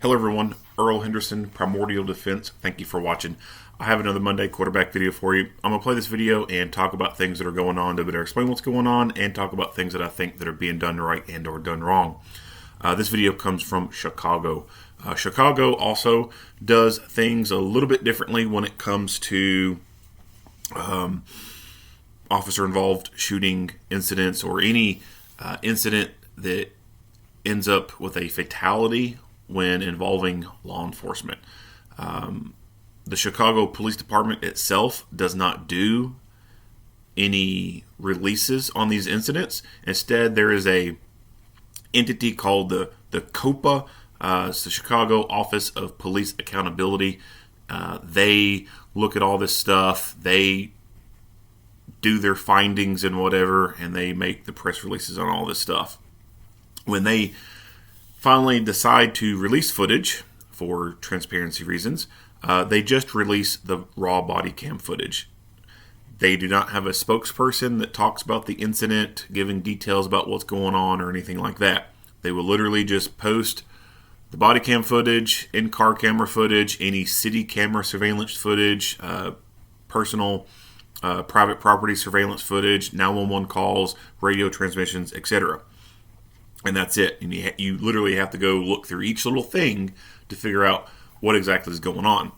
Hello everyone, Earl Henderson, Primordial Defense. Thank you for watching. I have another Monday quarterback video for you. I'm going to play this video and talk about things that are going on to better explain what's going on and talk about things that I think that are being done right and or done wrong. This video comes from Chicago. Chicago also does things a little bit differently when it comes to officer-involved shooting incidents or any incident that ends up with a fatality when involving law enforcement. The Chicago Police Department itself does not do any releases on these incidents. Instead, there is a entity called the COPA, it's the Chicago Office of Police Accountability. They look at all this stuff. They do their findings and whatever, and they make the press releases on all this stuff. When they finally decide to release footage for transparency reasons, they just release the raw body cam footage. They do not have a spokesperson that talks about the incident, giving details about what's going on or anything like that. They will literally just post the body cam footage, in-car camera footage, any city camera surveillance footage, personal private property surveillance footage, 911 calls, radio transmissions, etc. And that's it. And you literally have to go look through each little thing to figure out what exactly is going on.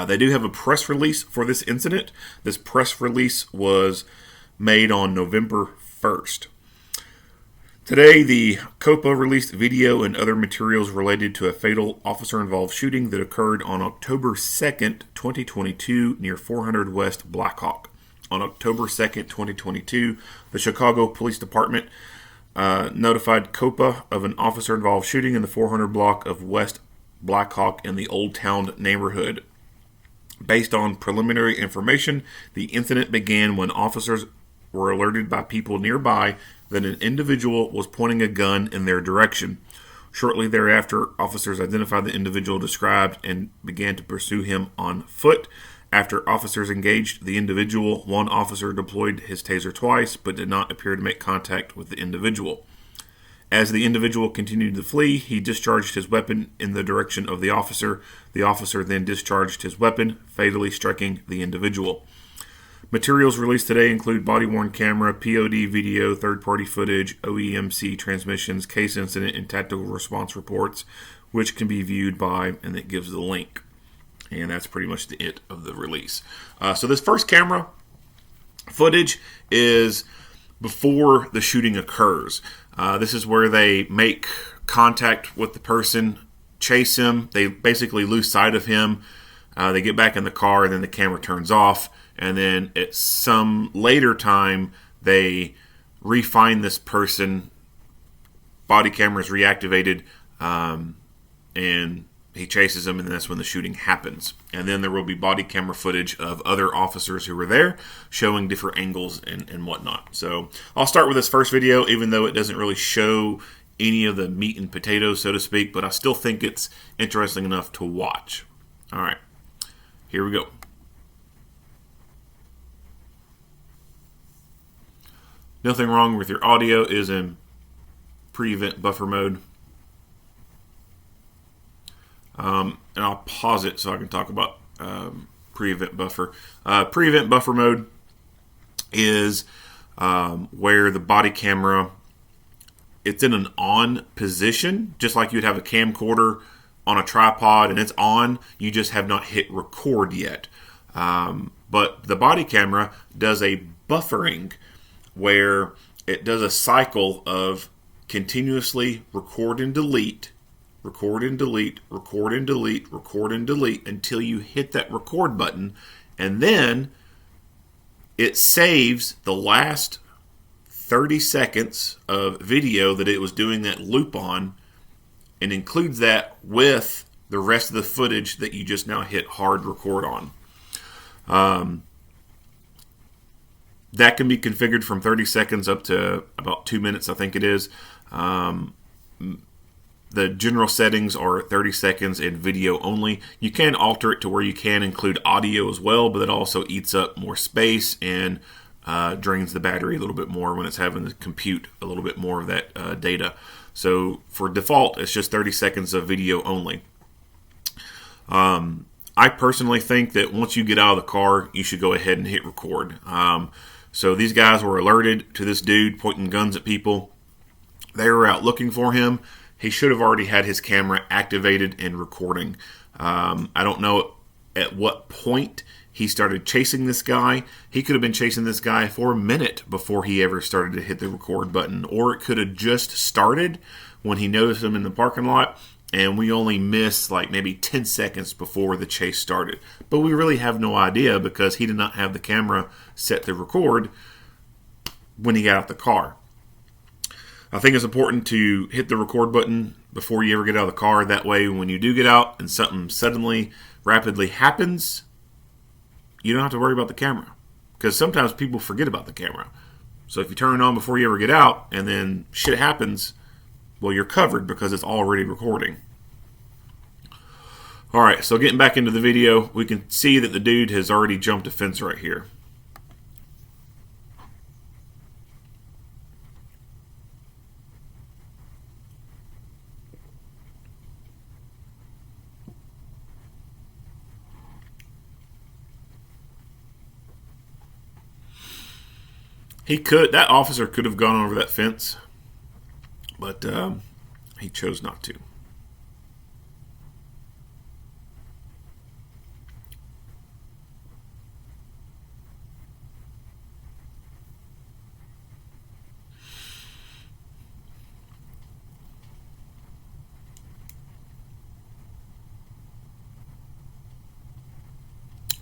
They do have a press release for this incident. This press release was made on November 1st. Today, the COPA released video and other materials related to a fatal officer-involved shooting that occurred on October 2nd, 2022, near 400 West Blackhawk. On October 2nd, 2022, the Chicago Police Department notified COPA of an officer-involved shooting in the 400 block of West Blackhawk in the Old Town neighborhood. Based on preliminary information, the incident began when officers were alerted by people nearby that an individual was pointing a gun in their direction. Shortly thereafter, officers identified the individual described and began to pursue him on foot. After officers engaged the individual, one officer deployed his taser twice, but did not appear to make contact with the individual. As the individual continued to flee, he discharged his weapon in the direction of the officer. The officer then discharged his weapon, fatally striking the individual. Materials released today include body-worn camera, POD video, third-party footage, OEMC transmissions, case incident, and tactical response reports, which can be viewed by, and it gives the link. And that's pretty much the it of the release. So this first camera footage is before the shooting occurs. This is where they make contact with the person, chase him. They basically lose sight of him. They get back in the car, and then the camera turns off. And then at some later time, they re-find this person. Body camera is reactivated, and he chases him, and that's when the shooting happens. And then there will be body camera footage of other officers who were there showing different angles and whatnot. So I'll start with this first video, even though it doesn't really show any of the meat and potatoes, so to speak, but I still think it's interesting enough to watch. All right, here we go. Nothing wrong with your audio, is in pre-event buffer mode. And I'll pause it so I can talk about pre-event buffer. Pre-event buffer mode is where the body camera, it's in an on position, just like you'd have a camcorder on a tripod and it's on. You just have not hit record yet. But the body camera does a buffering where it does a cycle of continuously record and delete, record and delete, record and delete, record and delete until you hit that record button, and then it saves the last 30 seconds of video that it was doing that loop on and includes that with the rest of the footage that you just now hit hard record on. That can be configured from 30 seconds up to about 2 minutes, I think it is. The general settings are 30 seconds and video only. You can alter it to where you can include audio as well, but it also eats up more space and drains the battery a little bit more when it's having to compute a little bit more of that data. So for default, it's just 30 seconds of video only. I personally think that once you get out of the car, you should go ahead and hit record. So these guys were alerted to this dude pointing guns at people. They were out looking for him. He should have already had his camera activated and recording. I don't know at what point he started chasing this guy. He could have been chasing this guy for a minute before he ever started to hit the record button. Or it could have just started when he noticed him in the parking lot, and we only missed like maybe 10 seconds before the chase started. But we really have no idea because he did not have the camera set to record when he got out the car. I think it's important to hit the record button before you ever get out of the car. That way, when you do get out and something suddenly, rapidly happens, you don't have to worry about the camera. Because sometimes people forget about the camera. So if you turn it on before you ever get out and then shit happens, well, you're covered because it's already recording. Alright, so getting back into the video, we can see that the dude has already jumped a fence right here. That officer could have gone over that fence, but he chose not to.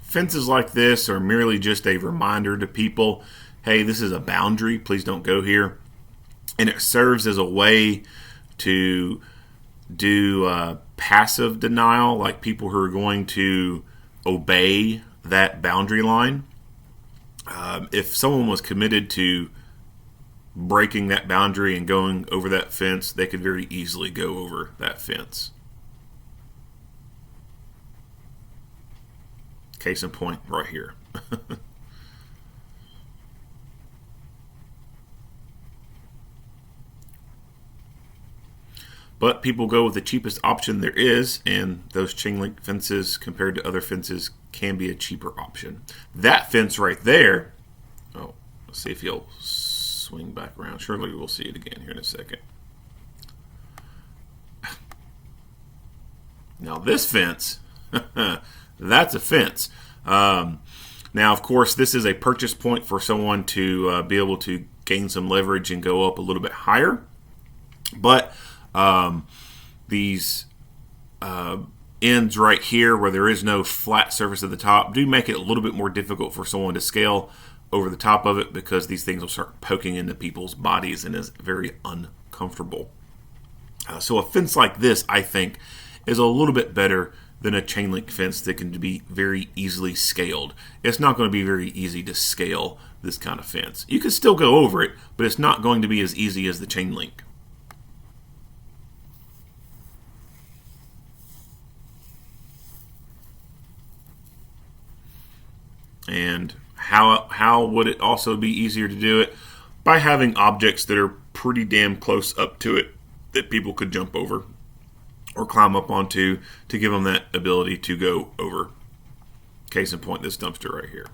Fences like this are merely just a reminder to people, hey, this is a boundary, please don't go here. And it serves as a way to do passive denial, like people who are going to obey that boundary line. If someone was committed to breaking that boundary and going over that fence, they could very easily go over that fence. Case in point right here. But people go with the cheapest option there is, and those chain link fences compared to other fences can be a cheaper option. That fence right there, oh, let's see if he'll swing back around. Surely we'll see it again here in a second. Now this fence, that's a fence. Now, of course, this is a purchase point for someone to be able to gain some leverage and go up a little bit higher. But these ends right here where there is no flat surface at the top do make it a little bit more difficult for someone to scale over the top of it, because these things will start poking into people's bodies and is very uncomfortable. So a fence like this, I think, is a little bit better than a chain link fence that can be very easily scaled. It's not going to be very easy to scale this kind of fence. You can still go over it, but it's not going to be as easy as the chain link. And how would it also be easier to do it? By having objects that are pretty damn close up to it that people could jump over or climb up onto to give them that ability to go over. Case in point, this dumpster right here.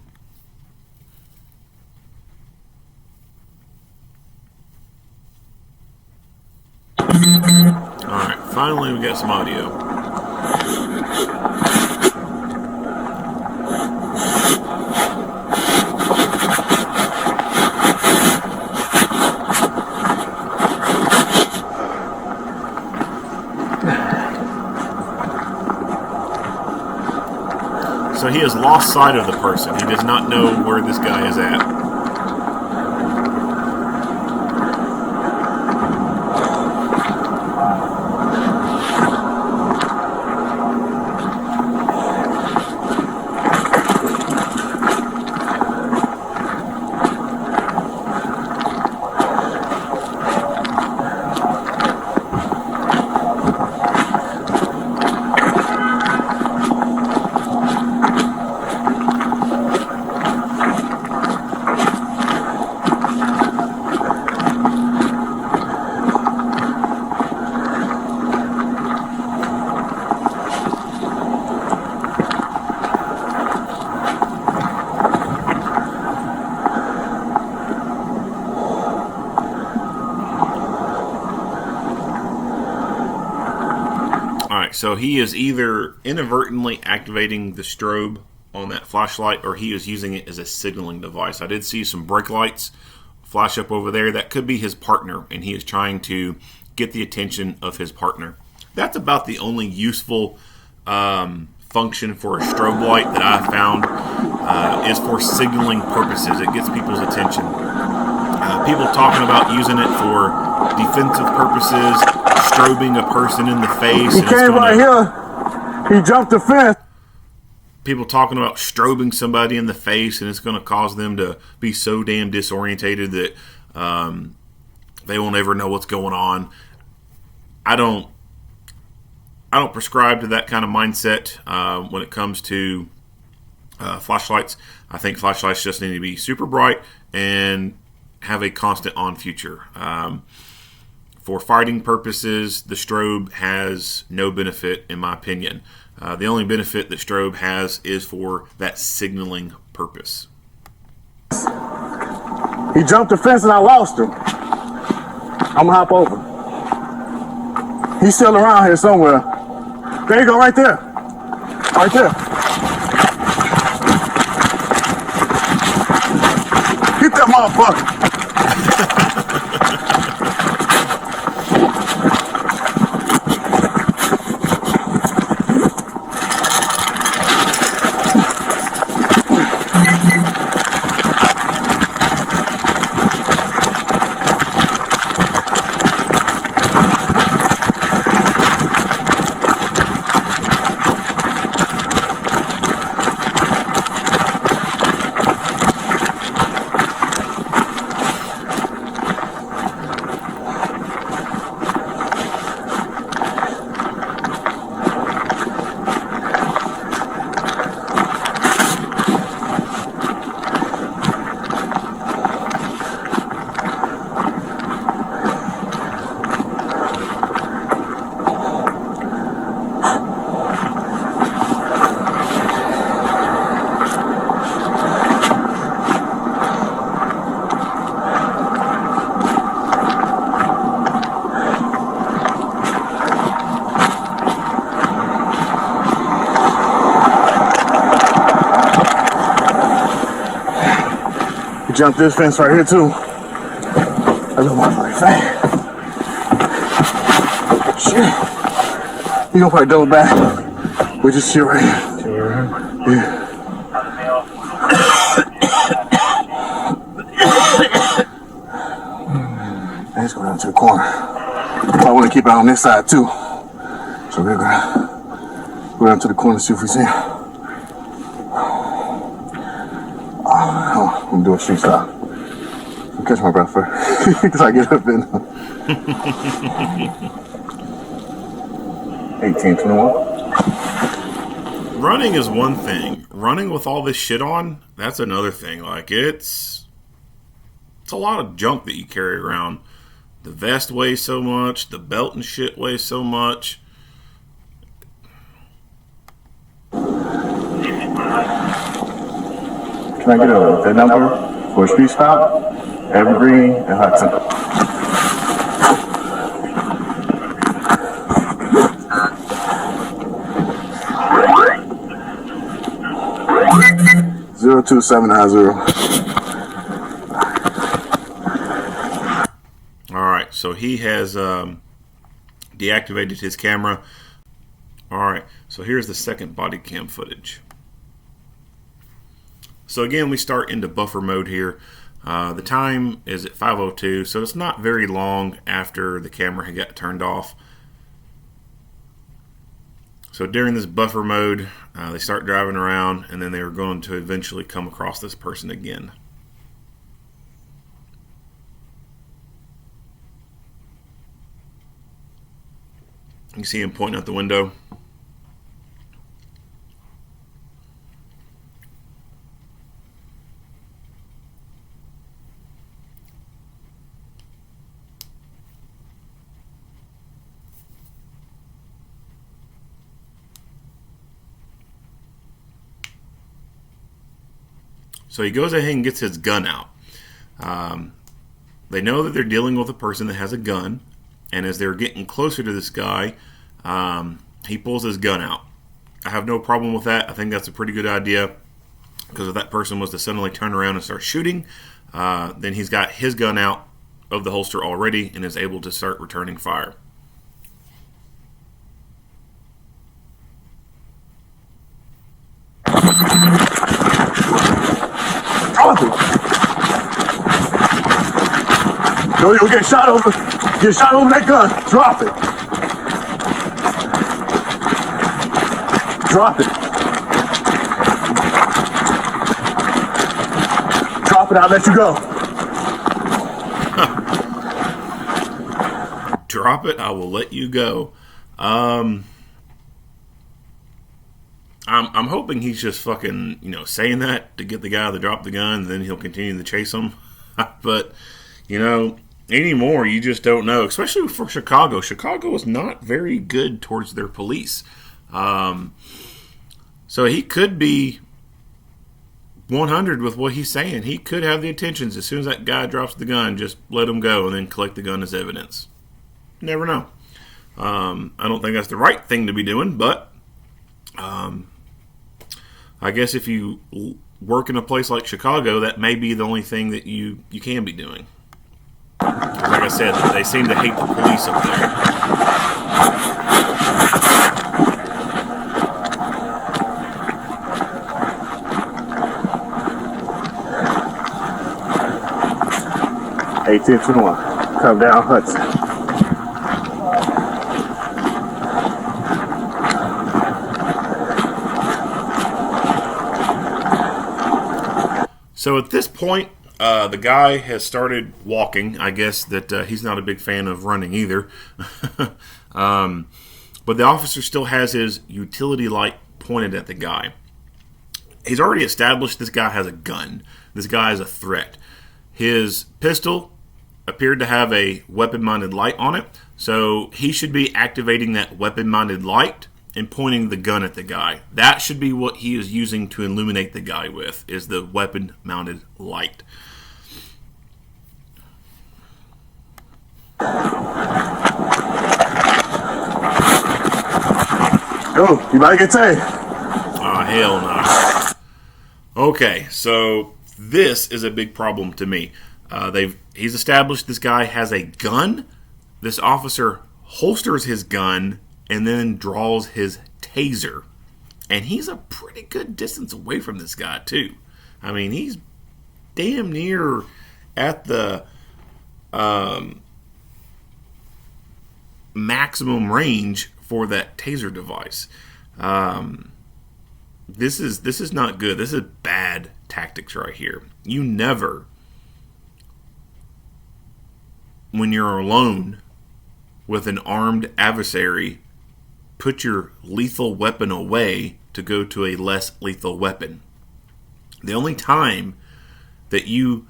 Alright, finally we got some audio. So he has lost sight of the person. He does not know where this guy is at. right, so he is either inadvertently activating the strobe on that flashlight, or he is using it as a signaling device. I did see some brake lights flash up over there. That could be his partner, and he is trying to get the attention of his partner. That's about the only useful function for a strobe light that I found is for signaling purposes. It gets people's attention. People talking about using it for defensive purposes, strobing a person in the face. He came right here. He jumped the fence. People talking about strobing somebody in the face, and it's going to cause them to be so damn disorientated that they won't ever know what's going on. I don't prescribe to that kind of mindset when it comes to flashlights. I think flashlights just need to be super bright and have a constant on feature. For fighting purposes, the strobe has no benefit, in my opinion. The only benefit that strobe has is for that signaling purpose. He jumped the fence and I lost him. I'm gonna hop over. He's still around here somewhere. There you go, right there. Right there. Get that motherfucker. Jump this fence right here too. That little motherfucker fat. Shit. You gonna probably double back with this shit right here. Yeah. Let's go down to the corner. I want to keep it on this side too. So we're gonna go down to the corner and see if we see him. I'm doing street style. I'll catch my breath first. Because I get up in 1821. Running is one thing. Running with all this shit on, that's another thing. Like, it's a lot of junk that you carry around. The vest weighs so much. The belt and shit weighs so much. Can I get a number for a street stop? Evergreen and Hudson. Zero 2790. All right, so he has deactivated his camera. All right, so here's the second body cam footage. So again, we start into buffer mode here. The time is at 5:02, so it's not very long after the camera had got turned off. So during this buffer mode, they start driving around, and then they are going to eventually come across this person again. You can see him pointing out the window. So he goes ahead and gets his gun out. They know that they're dealing with a person that has a gun, and as they're getting closer to this guy, he pulls his gun out. I have no problem with that. I think that's a pretty good idea, because if that person was to suddenly turn around and start shooting, then he's got his gun out of the holster already and is able to start returning fire. Drop it. You'll get shot over. Get shot over that gun. Drop it. Drop it. Drop it. I'll let you go. Drop it. I will let you go. I'm hoping he's just fucking, saying that to get the guy to drop the gun, and then he'll continue to chase him. But, anymore, you just don't know. Especially for Chicago. Chicago is not very good towards their police. So he could be 100 with what he's saying. He could have the intentions. As soon as that guy drops the gun, just let him go and then collect the gun as evidence. Never know. I don't think that's the right thing to be doing, but I guess if you work in a place like Chicago, that may be the only thing that you can be doing. Like I said, they seem to hate the police up there. 1821. Come down Hudson. So at this point, the guy has started walking. I guess that he's not a big fan of running either. But the officer still has his utility light pointed at the guy. He's already established this guy has a gun. This guy is a threat. His pistol appeared to have a weapon-mounted light on it, so he should be activating that weapon-mounted light and pointing the gun at the guy. That should be what he is using to illuminate the guy with, is the weapon-mounted light. Go, you might get tagged. Oh, hell no. Okay, so this is a big problem to me. He's established this guy has a gun. This officer holsters his gun and then draws his taser. And he's a pretty good distance away from this guy, too. I mean, he's damn near at the maximum range for that taser device. This is not good. This is bad tactics right here. You never, when you're alone with an armed adversary, put your lethal weapon away to go to a less lethal weapon. The only time that you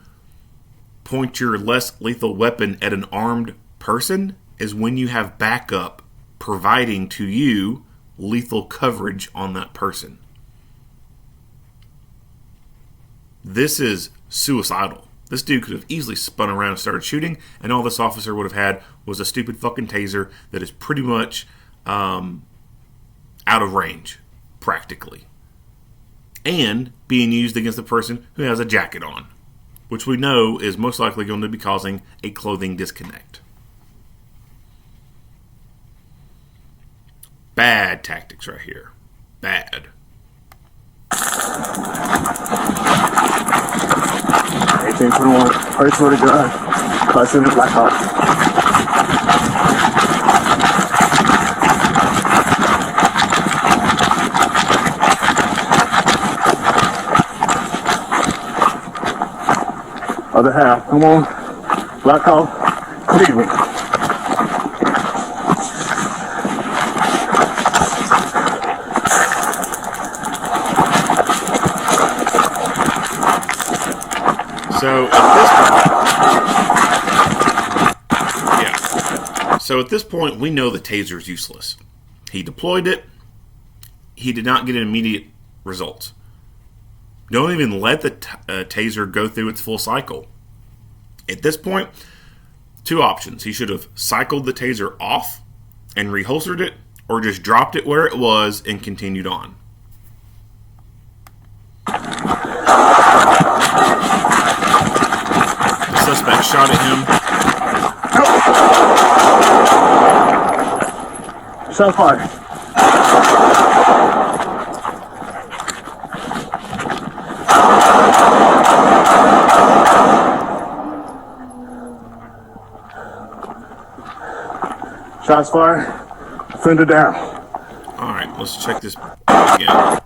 point your less lethal weapon at an armed person is when you have backup providing to you lethal coverage on that person. This is suicidal. This dude could have easily spun around and started shooting, and all this officer would have had was a stupid fucking taser that is pretty much out of range, practically. And being used against a person who has a jacket on, which we know is most likely going to be causing a clothing disconnect. Bad tactics right here. Bad. 1821. First for the gun. Cussing the Black Hawk. Other half. Come on. Black Hawk. Cleveland. So at this point, we know the taser is useless. He deployed it. He did not get an immediate result. Don't even let the taser go through its full cycle. At this point, two options. He should have cycled the taser off and reholstered it, or just dropped it where it was and continued on. The suspect shot at him. Shot fired. Shots fired. Offender down. All right, let's check this again.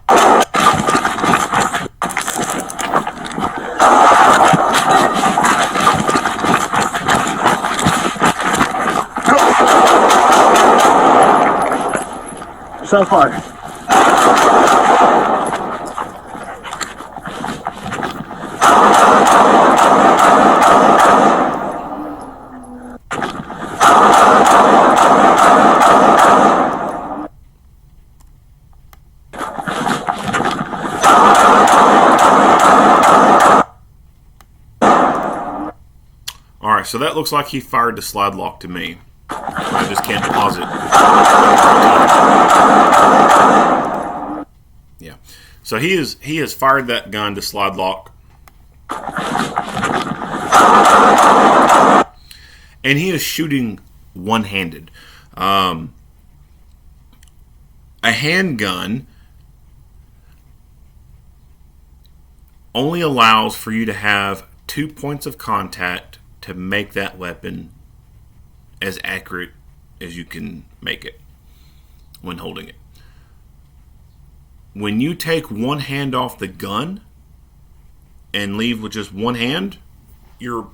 Shot fired. All right, so that looks like he fired the slide lock to me. I just can't pause it. Yeah. So he has fired that gun to slide lock. And he is shooting one-handed. A handgun only allows for you to have 2 points of contact to make that weapon as accurate as you can make it when holding it. When you take one hand off the gun and leave with just one hand, you're,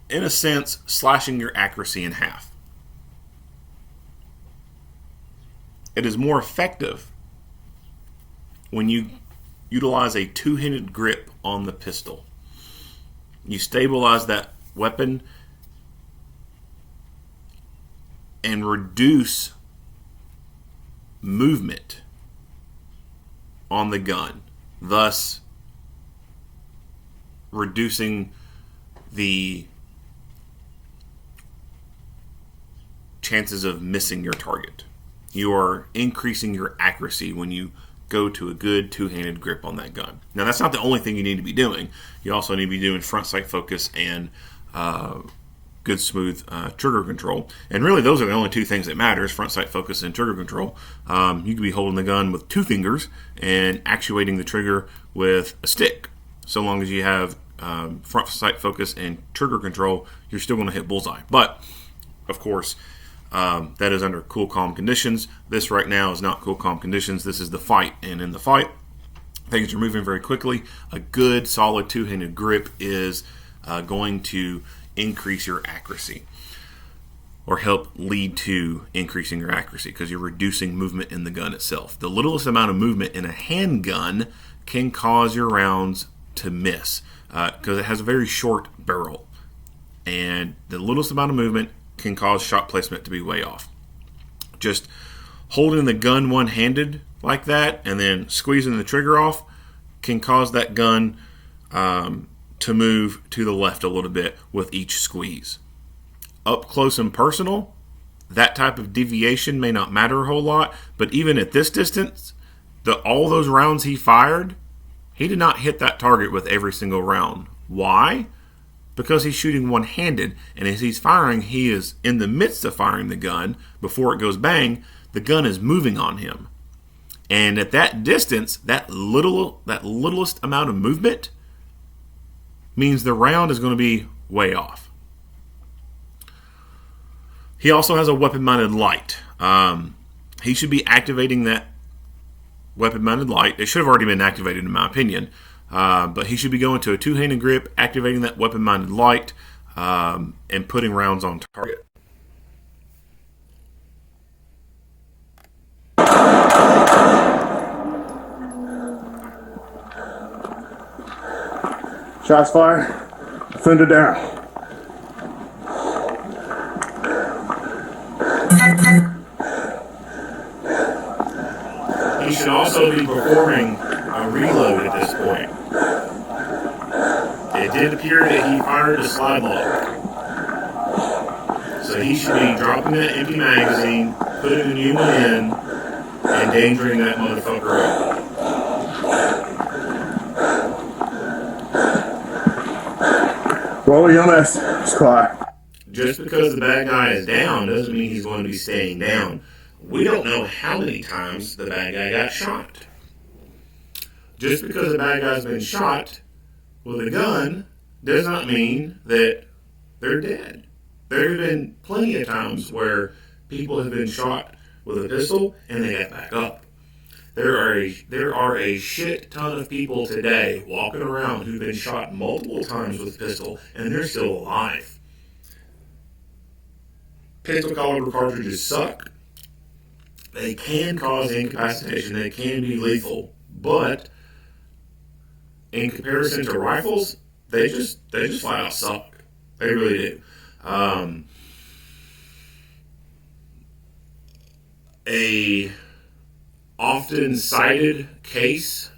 in a sense, slashing your accuracy in half. It is more effective when you utilize a two-handed grip on the pistol. You stabilize that weapon and reduce movement on the gun, thus reducing the chances of missing your target. You are increasing your accuracy when you go to a good two-handed grip on that gun. Now, that's not the only thing you need to be doing. You also need to be doing front sight focus and good smooth trigger control. And really, those are the only two things that matter, is front sight focus and trigger control. You could be holding the gun with 2 fingers and actuating the trigger with a stick. So long as you have front sight focus and trigger control, you're still going to hit bullseye. But, of course, that is under cool, calm conditions. This right now is not cool, calm conditions. This is the fight. And in the fight, things are moving very quickly. A good, solid two-handed grip is going to increase your accuracy, or help lead to increasing your accuracy, because you're reducing movement in the gun itself. The littlest amount of movement in a handgun can cause your rounds to miss, because it has a very short barrel. And the littlest amount of movement can cause shot placement to be way off. Just holding the gun one-handed like that and then squeezing the trigger off can cause that gun to move to the left a little bit with each squeeze. Up close and personal, that type of deviation may not matter a whole lot, but even at this distance, all those rounds he fired, he did not hit that target with every single round. Why? Because he's shooting one-handed, and as he's firing, he is in the midst of firing the gun. Before it goes bang, the gun is moving on him. And at that distance, that littlest amount of movement means the round is going to be way off. He also has a weapon-mounted light. He should be activating that weapon-mounted light. It should have already been activated, in my opinion. But he should be going to a two-handed grip, activating that weapon-mounted light, and putting rounds on target. Shots fired. Offender down. He should also be performing a reload at this point. It did appear that he fired a slide lock. So he should be dropping that empty magazine, putting a new one in, endangering that motherfucker up. Roll your EMS squad. Just because the bad guy is down doesn't mean he's going to be staying down. We don't know how many times the bad guy got shot. Just because the bad guy's been shot with a gun does not mean that they're dead. There have been plenty of times where people have been shot with a pistol and they got back up. There are a shit ton of people today walking around who've been shot multiple times with a pistol and they're still alive. Pistol caliber cartridges suck. They can cause incapacitation. They can be lethal, but in comparison to rifles, they just flat out suck. They really do. A often cited case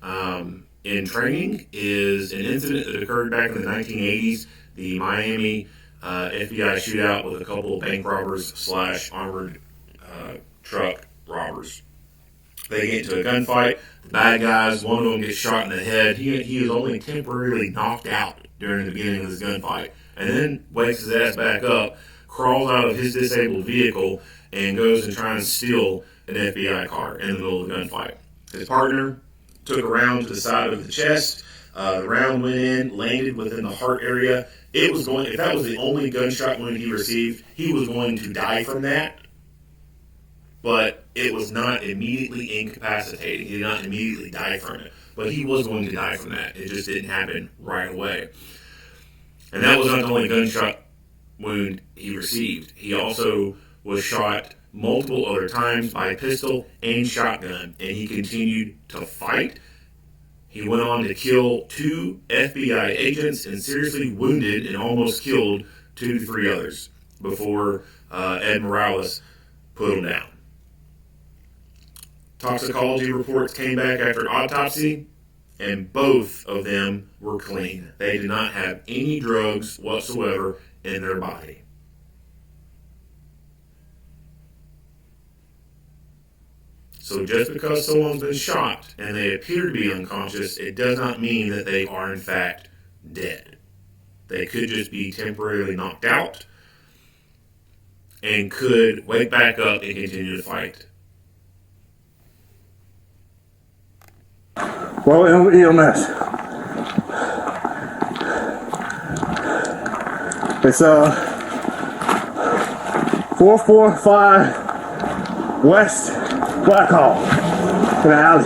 in training is an incident that occurred back in the 1980s, the Miami FBI shootout with a couple of bank robbers / armored truck robbers. They get into a gunfight. The bad guys, one of them gets shot in the head. He is only temporarily knocked out during the beginning of this gunfight, and then wakes his ass back up, crawls out of his disabled vehicle, and goes and tries to steal an FBI car in the middle of the gunfight. His partner took a round to the side of the chest. The round went in, landed within the heart area. If that was the only gunshot wound he received, he was going to die from that. But it was not immediately incapacitating. He did not immediately die from it. But he was going to die from that. It just didn't happen right away. And that was not the only gunshot wound he received. He also was shot multiple other times by pistol and shotgun. And he continued to fight. He went on to kill 2 FBI agents and seriously wounded and almost killed 2 to 3 others before Ed Morales put him down. Toxicology reports came back after autopsy, and both of them were clean. They did not have any drugs whatsoever in their body. So just because someone's been shot and they appear to be unconscious, it does not mean that they are in fact dead. They could just be temporarily knocked out and could wake back up and continue to fight. Roll EMS. It's 445 West Blackhawk in the alley.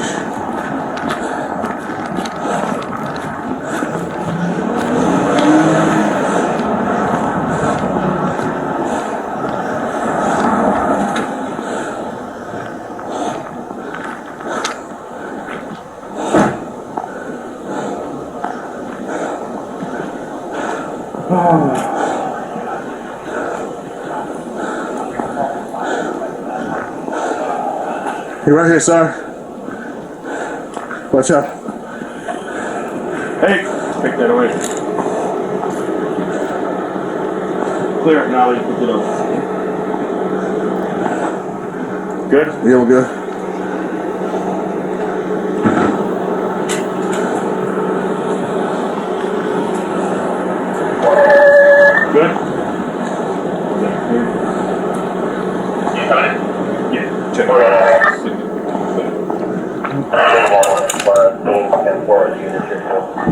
You right here, sir. Watch out. Hey, take that away. Clear it now, you pick it up. Good? Yeah, we're good. Good? You got it? Yeah, check it out.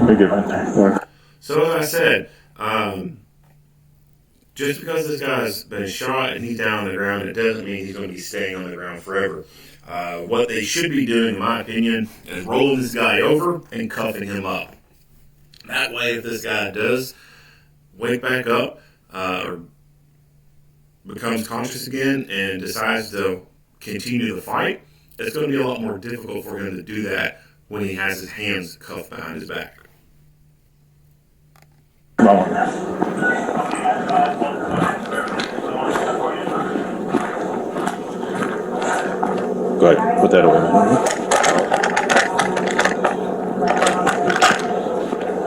Big event there. So as I said, just because this guy's been shot and he's down on the ground, it doesn't mean he's going to be staying on the ground forever. What they should be doing, in my opinion, is rolling this guy over and cuffing him up. That way, if this guy does wake back up or becomes conscious again and decides to continue the fight, it's going to be a lot more difficult for him to do that when he has his hands cuffed behind his back. Come on. Go ahead, put that away.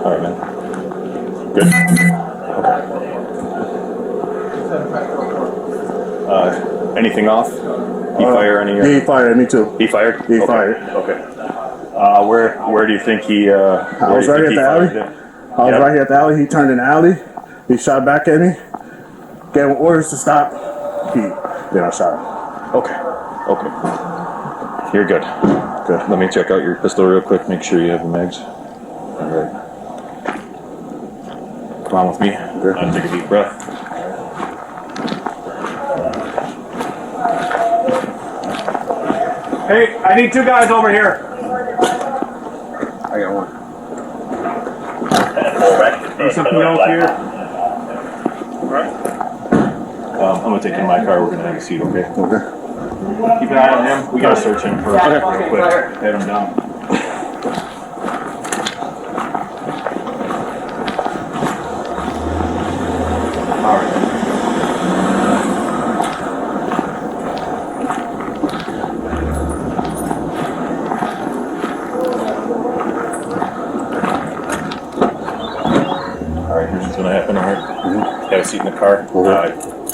All right, man. Good? Okay. Anything off? He fire any? He fired at me too. He fired. He Okay. fired. Okay. Where do you think he? I was right at the alley. I was right here at the alley. He turned in the alley. He shot back at me. Gave him orders to stop. Then I shot him. Okay. Okay. You're good. Good. Let me check out your pistol real quick. Make sure you have the mags. All right. Come on with me. Good. Take a deep breath. Hey, I need 2 guys over here. I got one. Something else here? I'm gonna take you in my car. We're gonna have a seat, okay? Okay. Keep an eye on him. We gotta search him first. Okay. Real quick. Head him down. All right. All right, here's what's gonna happen. All right. Have a seat in the car.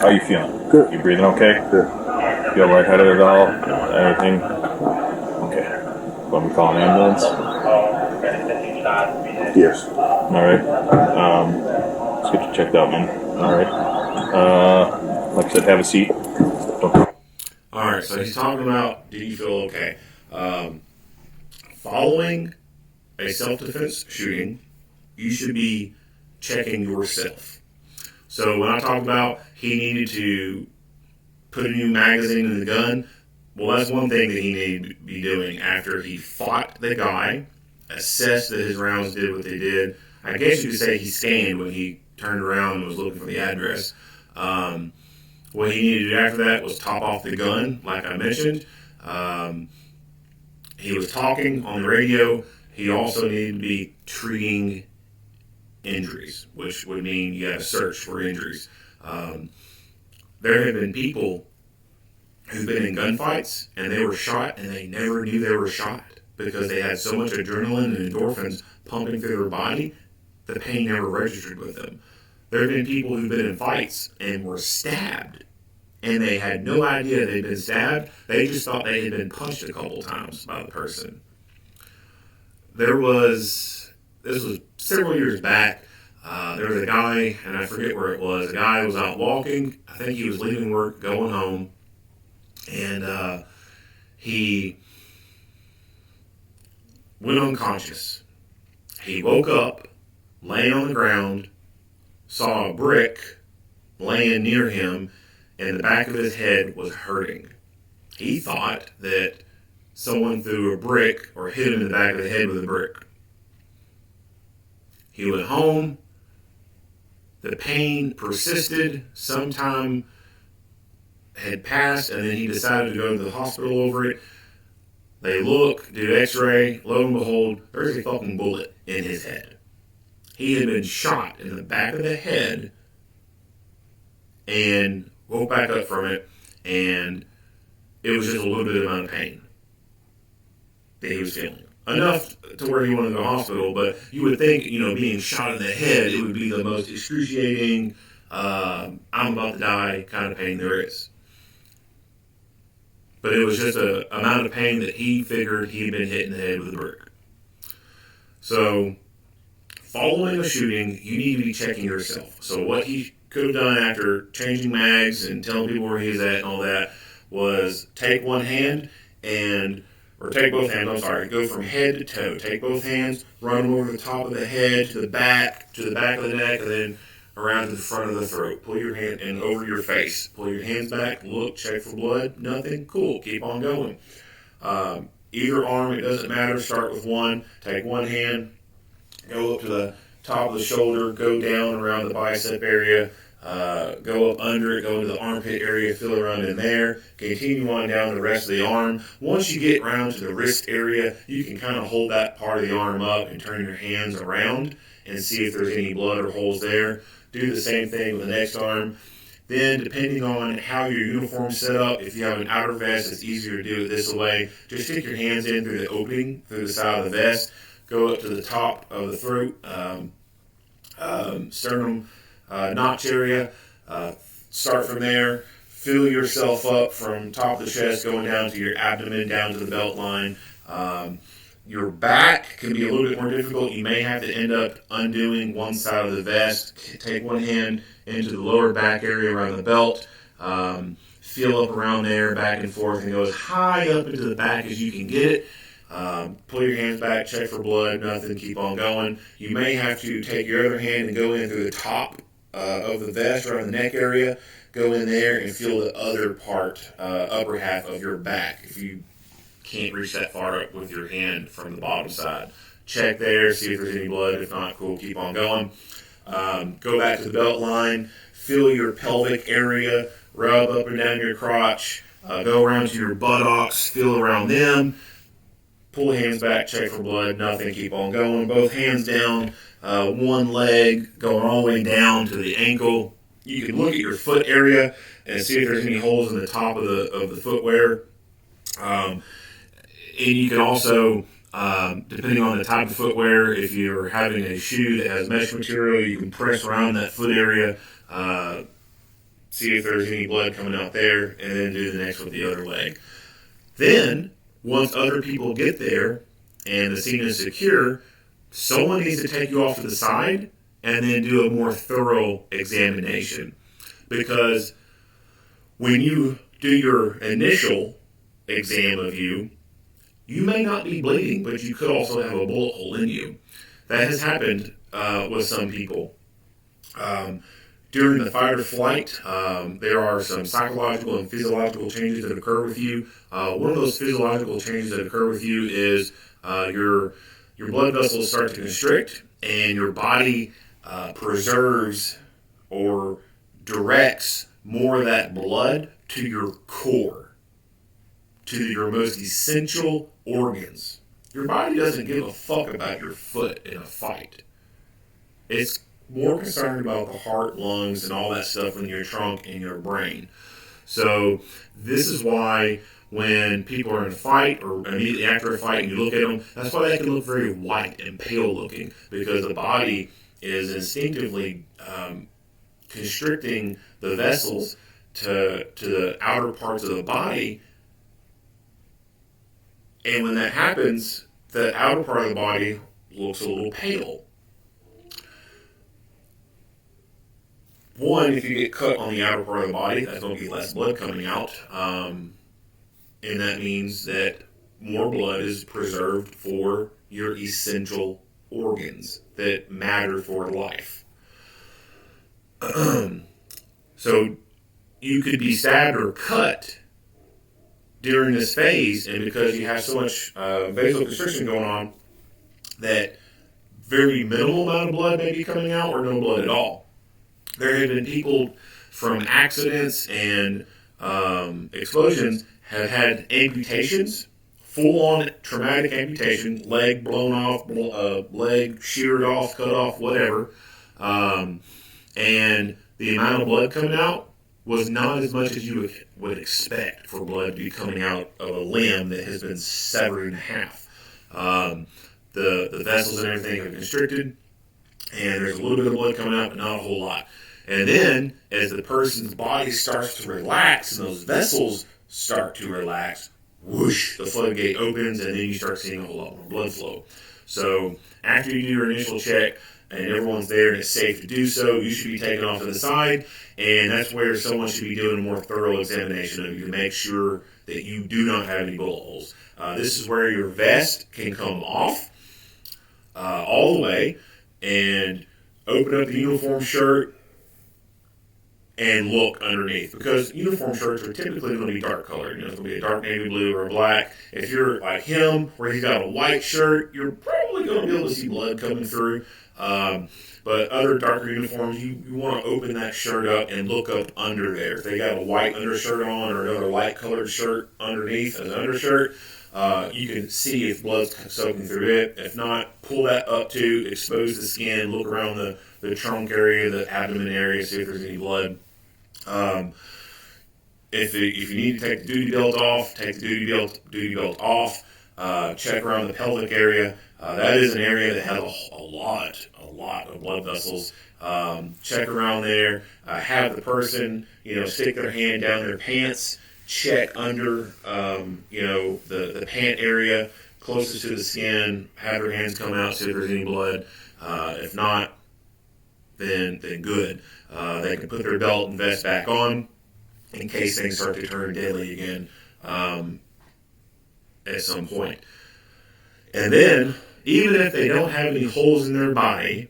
How you feeling? Good. You breathing okay? Good. Feel lightheaded at all? Anything? Okay. Want me to call an ambulance? Yes. All right. Let's get you checked out, man. All right. Like I said, have a seat. All right, so he's talking about, do you feel okay? Following a self-defense shooting, you should be checking yourself. So when I talk about he needed to put a new magazine in the gun, well, that's one thing that he needed to be doing after he fought the guy, assessed that his rounds did what they did. I guess you could say he scanned when he turned around and was looking for the address. What he needed to do after that was top off the gun, like I mentioned. He was talking on the radio. He also needed to be treating injuries, which would mean you got to search for injuries. There have been people who've been in gunfights and they were shot and they never knew they were shot because they had so much adrenaline and endorphins pumping through their body, the pain never registered with them. There have been people who've been in fights and were stabbed and they had no idea they'd been stabbed. They just thought they had been punched a couple times by the person. This was several years back. There was a guy, and I forget where it was. A guy was out walking. I think he was leaving work, going home, and he went unconscious. He woke up, laying on the ground, saw a brick laying near him, and the back of his head was hurting. He thought that someone threw a brick or hit him in the back of the head with a brick. He went home. The pain persisted. Some time had passed, and then he decided to go to the hospital over it. They look, did an x-ray. Lo and behold, there's a fucking bullet in his head. He had been shot in the back of the head and woke back up from it, and it was just a little bit amount of pain that he was feeling. Enough to where he wanted to go to the hospital, but you would think, being shot in the head, it would be the most excruciating, I'm about to die kind of pain there is. But it was just an amount of pain that he figured he had been hit in the head with a brick. So, following a shooting, you need to be checking yourself. So what he could have done after changing mags and telling people where he's at and all that was take one hand take both hands, go from head to toe. Take both hands, run them over the top of the head to the back of the neck, and then around to the front of the throat. Pull your hand and over your face. Pull your hands back, look, check for blood, nothing, cool, keep on going. Either arm, it doesn't matter, start with one, take one hand, go up to the top of the shoulder, go down around the bicep area, go up under it, go into the armpit area, feel around in there, continue on down the rest of the arm. Once you get around to the wrist area, you can kind of hold that part of the arm up and turn your hands around and see if there's any blood or holes there. Do the same thing with the next arm. Then, depending on how your uniform's set up, if you have an outer vest, it's easier to do it this way. Just stick your hands in through the opening, through the side of the vest, go up to the top of the throat, sternum, notch area, start from there, fill yourself up from top of the chest going down to your abdomen, down to the belt line. Your back can be a little bit more difficult. You may have to end up undoing one side of the vest. Take one hand into the lower back area around the belt. Feel up around there, back and forth, and go as high up into the back as you can get it. Pull your hands back, check for blood, nothing, keep on going. You may have to take your other hand and go in through the top of the vest, around the neck area. Go in there and feel the other part, upper half of your back. If you can't reach that far up with your hand from the bottom side, check there, see if there's any blood. If not, cool, keep on going. Go back to the belt line, feel your pelvic area, rub up and down your crotch, go around to your buttocks, feel around them, pull the hands back, check for blood, nothing, keep on going. Both hands down, one leg going all the way down to the ankle. You can look at your foot area and see if there's any holes in the top of the footwear. And you can also, depending on the type of footwear, if you're having a shoe that has mesh material, you can press around that foot area, see if there's any blood coming out there, and then do the next with the other leg. Then, once other people get there and the scene is secure, someone needs to take you off to the side and then do a more thorough examination. Because when you do your initial exam of you, you may not be bleeding, but you could also have a bullet hole in you. That has happened with some people. During the fight or flight, there are some psychological and physiological changes that occur with you. One of those physiological changes that occur with you is your blood vessels start to constrict, and your body preserves or directs more of that blood to your core, to your most essential organs. Your body doesn't give a fuck about your foot in a fight. It's more concerned about the heart, lungs, and all that stuff in your trunk and your brain. So this is why when people are in a fight or immediately after a fight and you look at them, that's why they can look very white and pale looking, because the body is instinctively constricting the vessels to the outer parts of the body. And when that happens, the outer part of the body looks a little pale. One, if you get cut on the outer part of the body, that's going to be less blood coming out. And that means that more blood is preserved for your essential organs that matter for life. So you could be stabbed or cut during this phase, and because you have so much vasoconstriction going on, that very minimal amount of blood may be coming out or no blood at all. There have been people from accidents and explosions have had amputations, full-on traumatic amputation, leg blown off, leg sheared off, cut off, whatever. And the amount of blood coming out was not as much as you would expect for blood to be coming out of a limb that has been severed in half. The vessels and everything have constricted, and there's a little bit of blood coming out, but not a whole lot. And then, as the person's body starts to relax and those vessels start to relax, whoosh, the floodgate opens, and then you start seeing a whole lot more blood flow. So after you do your initial check and everyone's there and it's safe to do so, you should be taken off to the side, and that's where someone should be doing a more thorough examination of you to make sure that you do not have any bullet holes. This is where your vest can come off all the way and open up the uniform shirt and look underneath, because uniform shirts are typically going to be dark colored. You know, it's going to be a dark navy blue or a black. If you're like him, where he's got a white shirt, you're probably going to be able to see blood coming through. But other darker uniforms, you want to open that shirt up and look up under there. If they got a white undershirt on or another light colored shirt underneath as an undershirt, you can see if blood's soaking through it. If not, pull that up to expose the skin, look around the trunk area, the abdomen area, see if there's any blood. If you need to take the duty belt off, take the duty belt off. Check around the pelvic area. That is an area that has a lot of blood vessels. check around there, have the person, stick their hand down their pants, check under, the pant area closest to the skin, have their hands come out, see if there's any blood. If not, then good. They can put their belt and vest back on in case things start to turn deadly again at some point. And then, even if they don't have any holes in their body,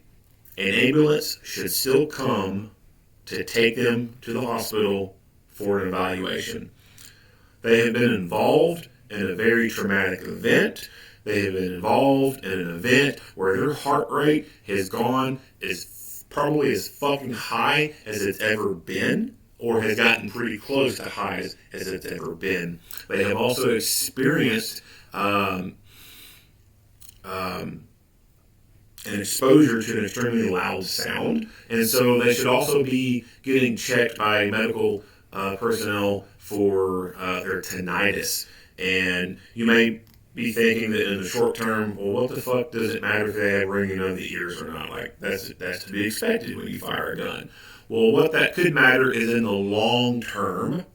an ambulance should still come to take them to the hospital for an evaluation. They have been involved in a very traumatic event. They have been involved in an event where their heart rate has gone probably as fucking high as it's ever been, or has gotten pretty close to high as it's ever been. They have also experienced an exposure to an extremely loud sound, and so they should also be getting checked by medical personnel for their tinnitus. And you may be thinking that in the short term, well, what the fuck does it matter if they have ringing of the ears or not? Like, that's to be expected when you fire a gun. Well, what that could matter is in the long term,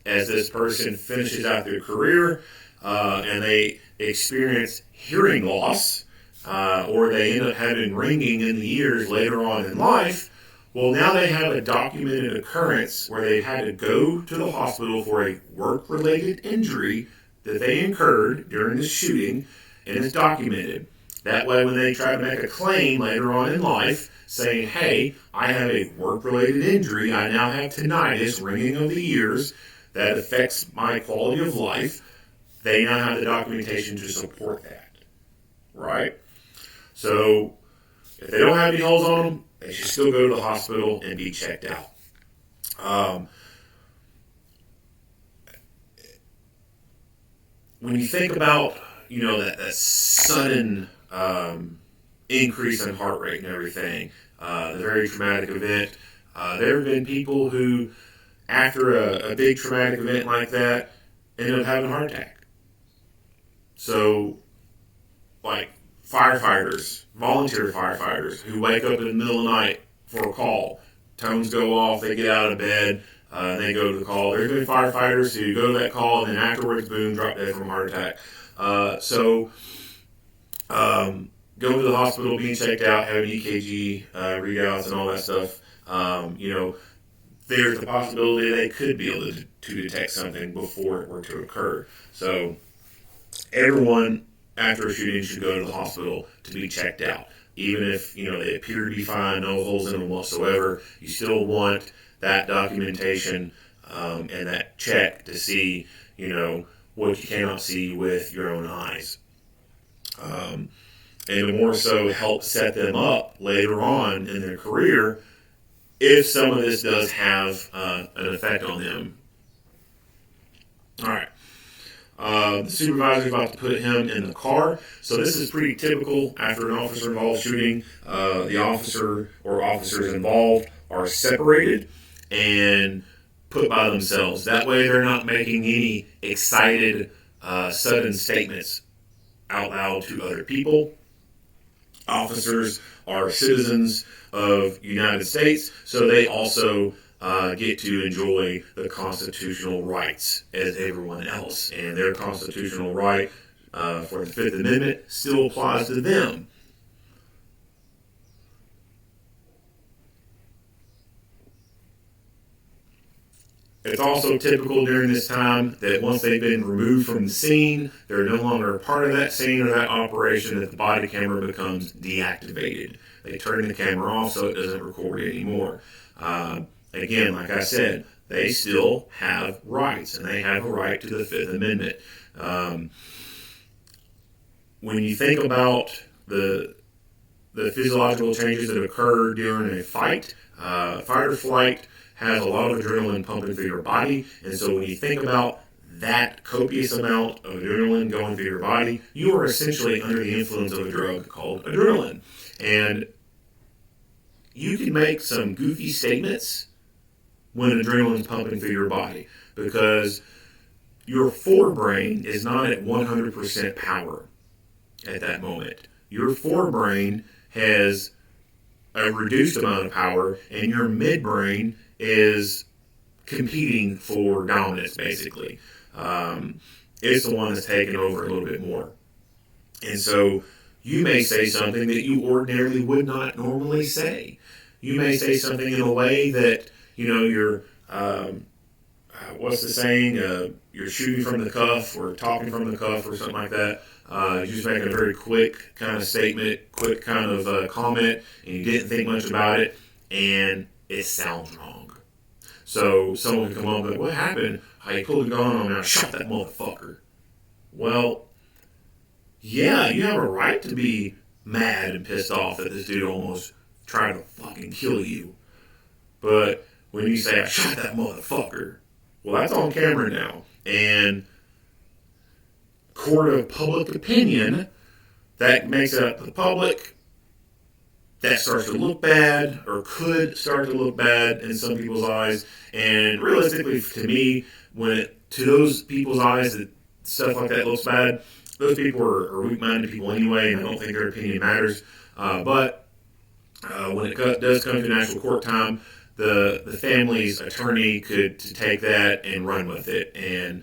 as this person finishes out their career and they experience hearing loss, or they end up having ringing in the ears later on in life. Well, now they have a documented occurrence where they had to go to the hospital for a work-related injury that they incurred during the shooting, and it's documented. That way, when they try to make a claim later on in life, saying, hey, I have a work-related injury, I now have tinnitus, ringing of the ears, that affects my quality of life, they now have the documentation to support that, right? So, if they don't have any holes on them, they should still go to the hospital and be checked out. When you think about, that sudden increase in heart rate and everything, the very traumatic event, there have been people who, after a big traumatic event like that, ended up having a heart attack. So, like, firefighters, volunteer firefighters, who wake up in the middle of the night for a call, tones go off, they get out of bed, and they go to the call. There's been firefighters who go to that call, and then afterwards, boom, drop dead from a heart attack. Go to the hospital, being checked out, having EKG readouts and all that stuff. There's the possibility they could be able to detect something before it were to occur. So everyone after a shooting should go to the hospital to be checked out. Even if, they appear to be fine, no holes in them whatsoever, you still want that documentation and that check to see, what you cannot see with your own eyes. And to more so help set them up later on in their career if some of this does have an effect on them. All right. The supervisor is about to put him in the car. So this is pretty typical after an officer-involved shooting. The officer or officers involved are separated and put by themselves. That way they're not making any excited, sudden statements out loud to other people. Officers are citizens of the United States, so they also get to enjoy the constitutional rights as everyone else. And their constitutional right for the Fifth Amendment still applies to them. It's also typical during this time that once they've been removed from the scene, they're no longer a part of that scene or that operation, that the body camera becomes deactivated. They turn the camera off so it doesn't record anymore. Again, like I said, they still have rights, and they have a right to the Fifth Amendment. When you think about the physiological changes that occur during a fight, fight or flight has a lot of adrenaline pumping through your body, and so when you think about that copious amount of adrenaline going through your body, you are essentially under the influence of a drug called adrenaline. And you can make some goofy statements when adrenaline is pumping through your body, because your forebrain is not at 100% power at that moment. Your forebrain has a reduced amount of power, and your midbrain is competing for dominance, basically. It's the one that's taking over a little bit more. And so you may say something that you ordinarily would not normally say. You may say something in a way that, you're, what's the saying? You're shooting from the cuff or talking from the cuff or something like that. You're just making a very quick kind of statement, quick kind of comment, and you didn't think much about it, and it sounds wrong. So someone can come up and be like, what happened? I pulled a gun on me, I shot that motherfucker. Well, yeah, you have a right to be mad and pissed off that this dude almost tried to fucking kill you. But when you say, I shot that motherfucker, well, that's on camera now. And court of public opinion, that makes it up to the public. That starts to look bad, or could start to look bad in some people's eyes. And realistically, to me, to those people's eyes that stuff like that looks bad, those people are weak-minded people anyway, and I don't think their opinion matters. But when it does come to an actual court time, the family's attorney could take that and run with it, and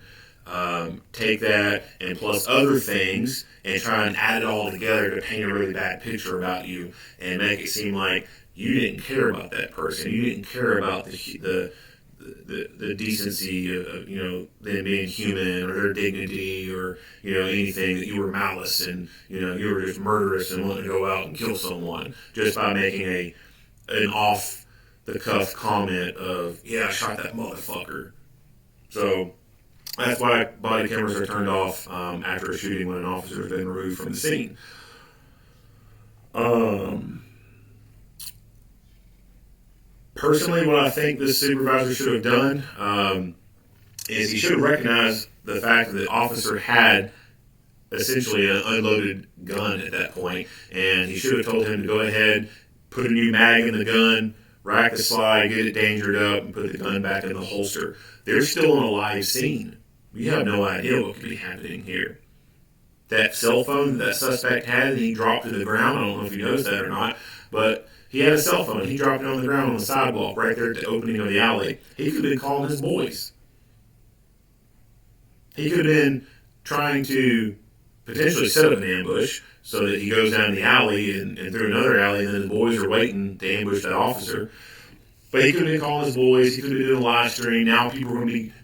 take that and plus other things and try and add it all together to paint a really bad picture about you and make it seem like you didn't care about that person. You didn't care about the decency of them being human or their dignity or anything, that you were malice and you were just murderous and wanting to go out and kill someone just by making an off the cuff comment of, yeah, I shot that motherfucker. So that's why body cameras are turned off after a shooting when an officer has been removed from the scene. Personally, what I think this supervisor should have done is he should have recognized the fact that the officer had essentially an unloaded gun at that point, and he should have told him to go ahead, put a new mag in the gun, rack the slide, get it dangered up, and put the gun back in the holster. They're still in a live scene. You have no idea what could be happening here. That cell phone that suspect had and he dropped to the ground, I don't know if you noticed that or not, but he had a cell phone. He dropped it on the ground on the sidewalk right there at the opening of the alley. He could have been calling his boys. He could have been trying to potentially set up an ambush so that he goes down the alley and through another alley, and then the boys are waiting to ambush that officer. But he could have been calling his boys. He could have been doing a live stream. Now people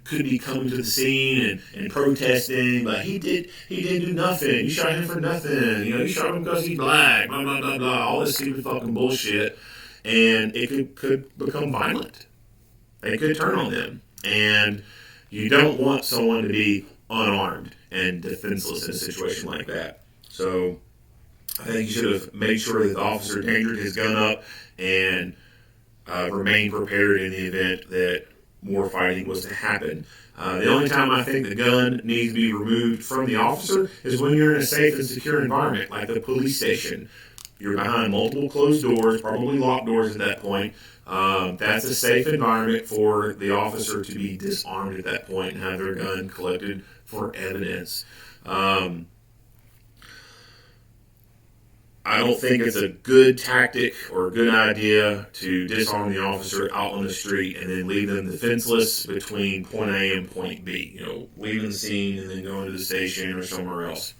could be coming to the scene and protesting. But he didn't do nothing. You shot him for nothing. You shot him because he's black. Blah blah blah blah. All this stupid fucking bullshit, and it could become violent. They could turn on them, and you don't want someone to be unarmed and defenseless in a situation like that. So I think you should have made sure that the officer dangered his gun up and remain prepared in the event that more fighting was to happen. The only time I think the gun needs to be removed from the officer is when you're in a safe and secure environment, like the police station. You're behind multiple closed doors, probably locked doors at that point. That's a safe environment for the officer to be disarmed at that point and have their gun collected for evidence. I don't think it's a good tactic or a good idea to disarm the officer out on the street and then leave them defenseless between point A and point B. Leaving the scene and then going to the station or somewhere else.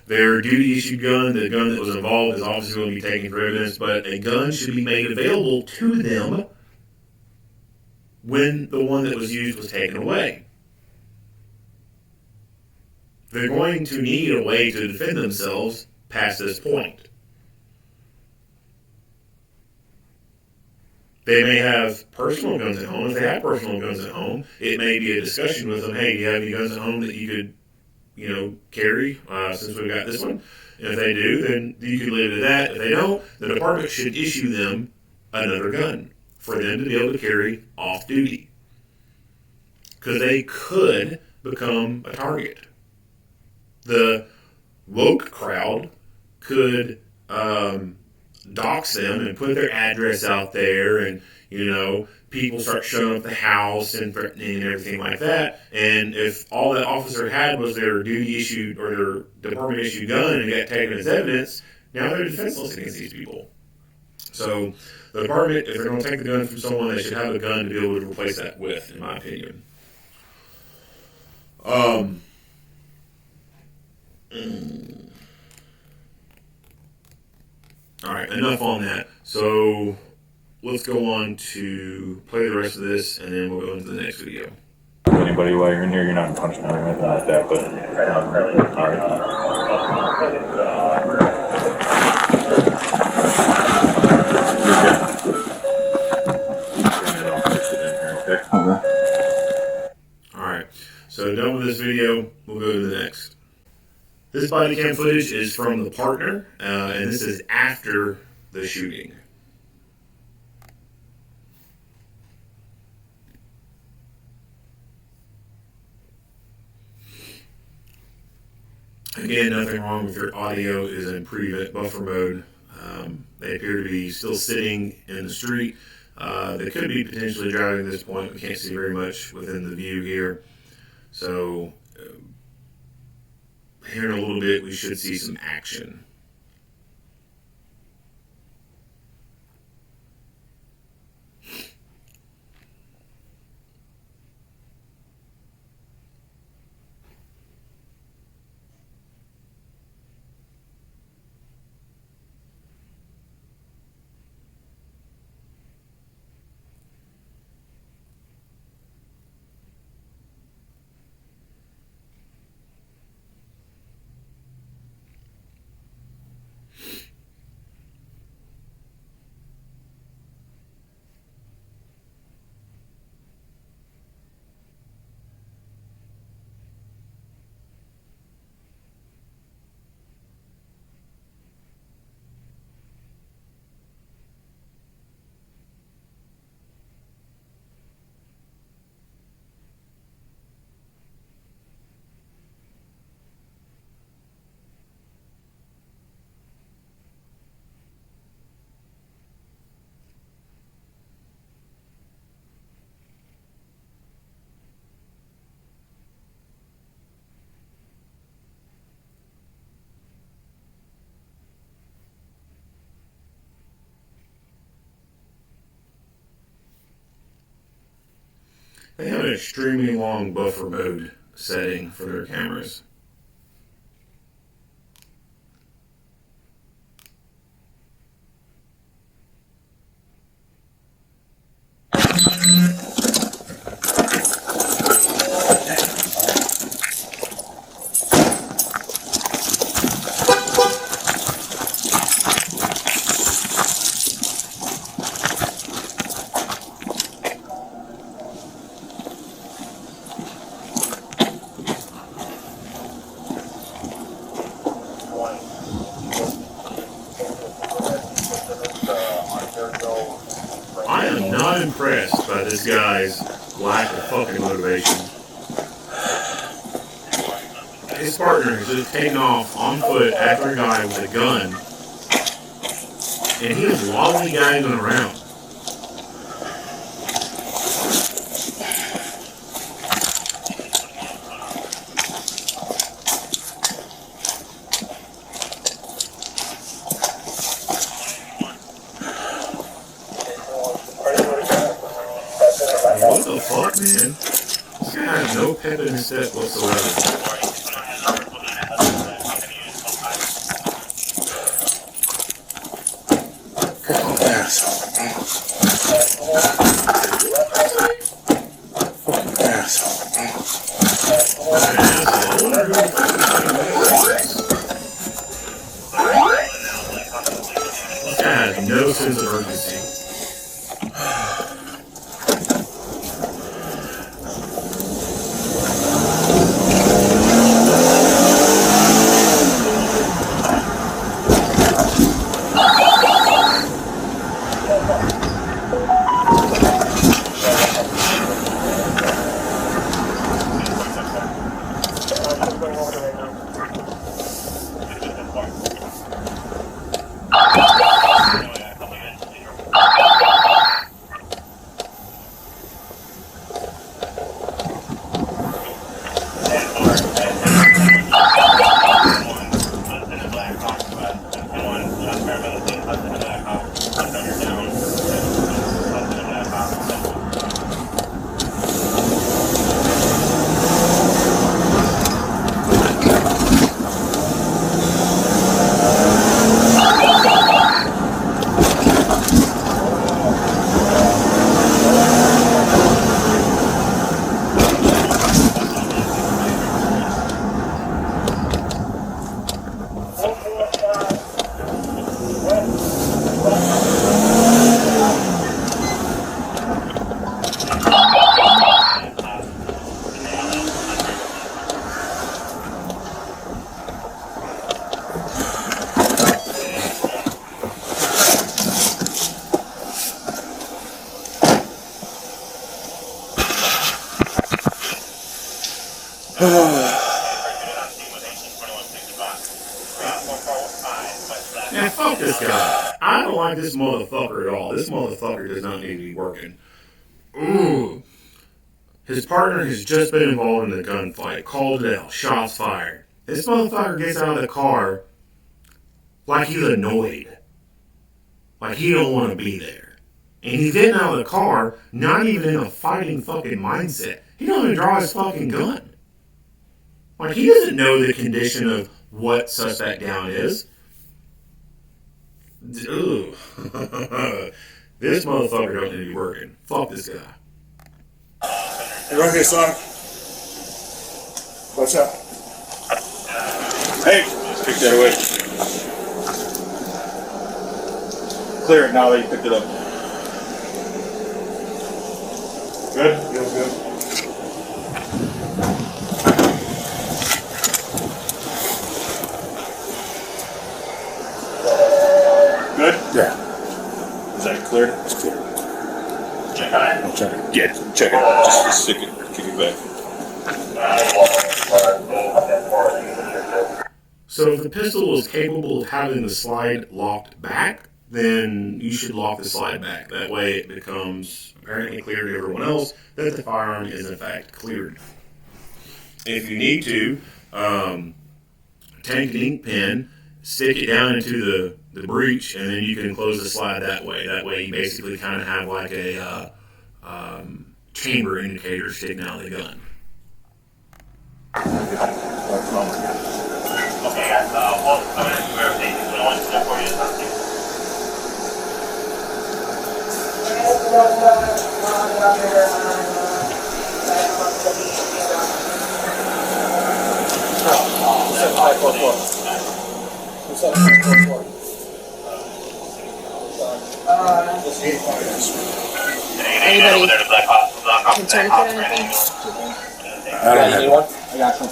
Their duty-issued gun, the gun that was involved, is obviously going to be taken for evidence, but a gun should be made available to them when the one that was used was taken away. They're going to need a way to defend themselves past this point. They may have personal guns at home. If they have personal guns at home, it may be a discussion with them, hey, do you have any guns at home that you could, carry since we've got this one? And if they do, then you can leave it at that. If they don't, the department should issue them another gun for them to be able to carry off duty. Because they could become a target. The woke crowd could dox them and put their address out there, and people start showing up the house and threatening and everything like that. And if all that officer had was their duty issued or their department issued gun and got taken as evidence, Now they're defenseless against these people. So the department, if they're going to take the gun from someone, they should have a gun to be able to replace that with, in my opinion. All right, enough on that. So let's go on to play the rest of this, and then we'll go into the next video. Anybody while you're in here, you're not in punishment or anything like that, but all right. Alright, so done with this video, we'll go to the next. This body cam footage is from the partner, and this is after the shooting. Again, nothing wrong with your audio is in pre-event buffer mode. They appear to be still sitting in the street. They could be potentially driving at this point. We can't see very much within the view here. So here in a little bit, we should see some action. They have an extremely long buffer mode setting for their cameras. I am not impressed by this guy's lack of fucking motivation. His partner has just taken off on foot after a guy with a gun, and he was lollygagging around. What the fuck, man? This guy has no pep in his step whatsoever. This guy has no sense of urgency. Man, fuck this guy. I don't like this motherfucker at all. This motherfucker does not need to be working. Ooh. His partner has just been involved in a gunfight. Called it out. Shots fired. This motherfucker gets out of the car like he's annoyed. Like he don't want to be there. And he's getting out of the car not even in a fighting fucking mindset. He don't even draw his fucking gun. Like he doesn't know the condition of what suspect down is. Ooh. This motherfucker don't need to be working. Fuck this guy. Hey, right here, son. Watch out. Hey, pick that away. Clear it now that you picked it up. Good? Good, good. Good? Yeah, Is that clear? it's clear. Check on it. I'm checking. Yeah, check it. Just stick it, kick it back. So if the pistol is capable of having the slide locked back, then you should lock the slide back. That way it becomes apparently clear to everyone else that the firearm is in fact cleared. If you need to, take an ink pen, stick it down into the breech, and then you can close the slide that way. That way you basically kind of have like a chamber indicator sticking out of the gun. Okay, guys, well, I'm going to do everything. What I want to do for you is nothing. Anybody Over there to block off can the tourniquet back. anything? I don't have one. I got some.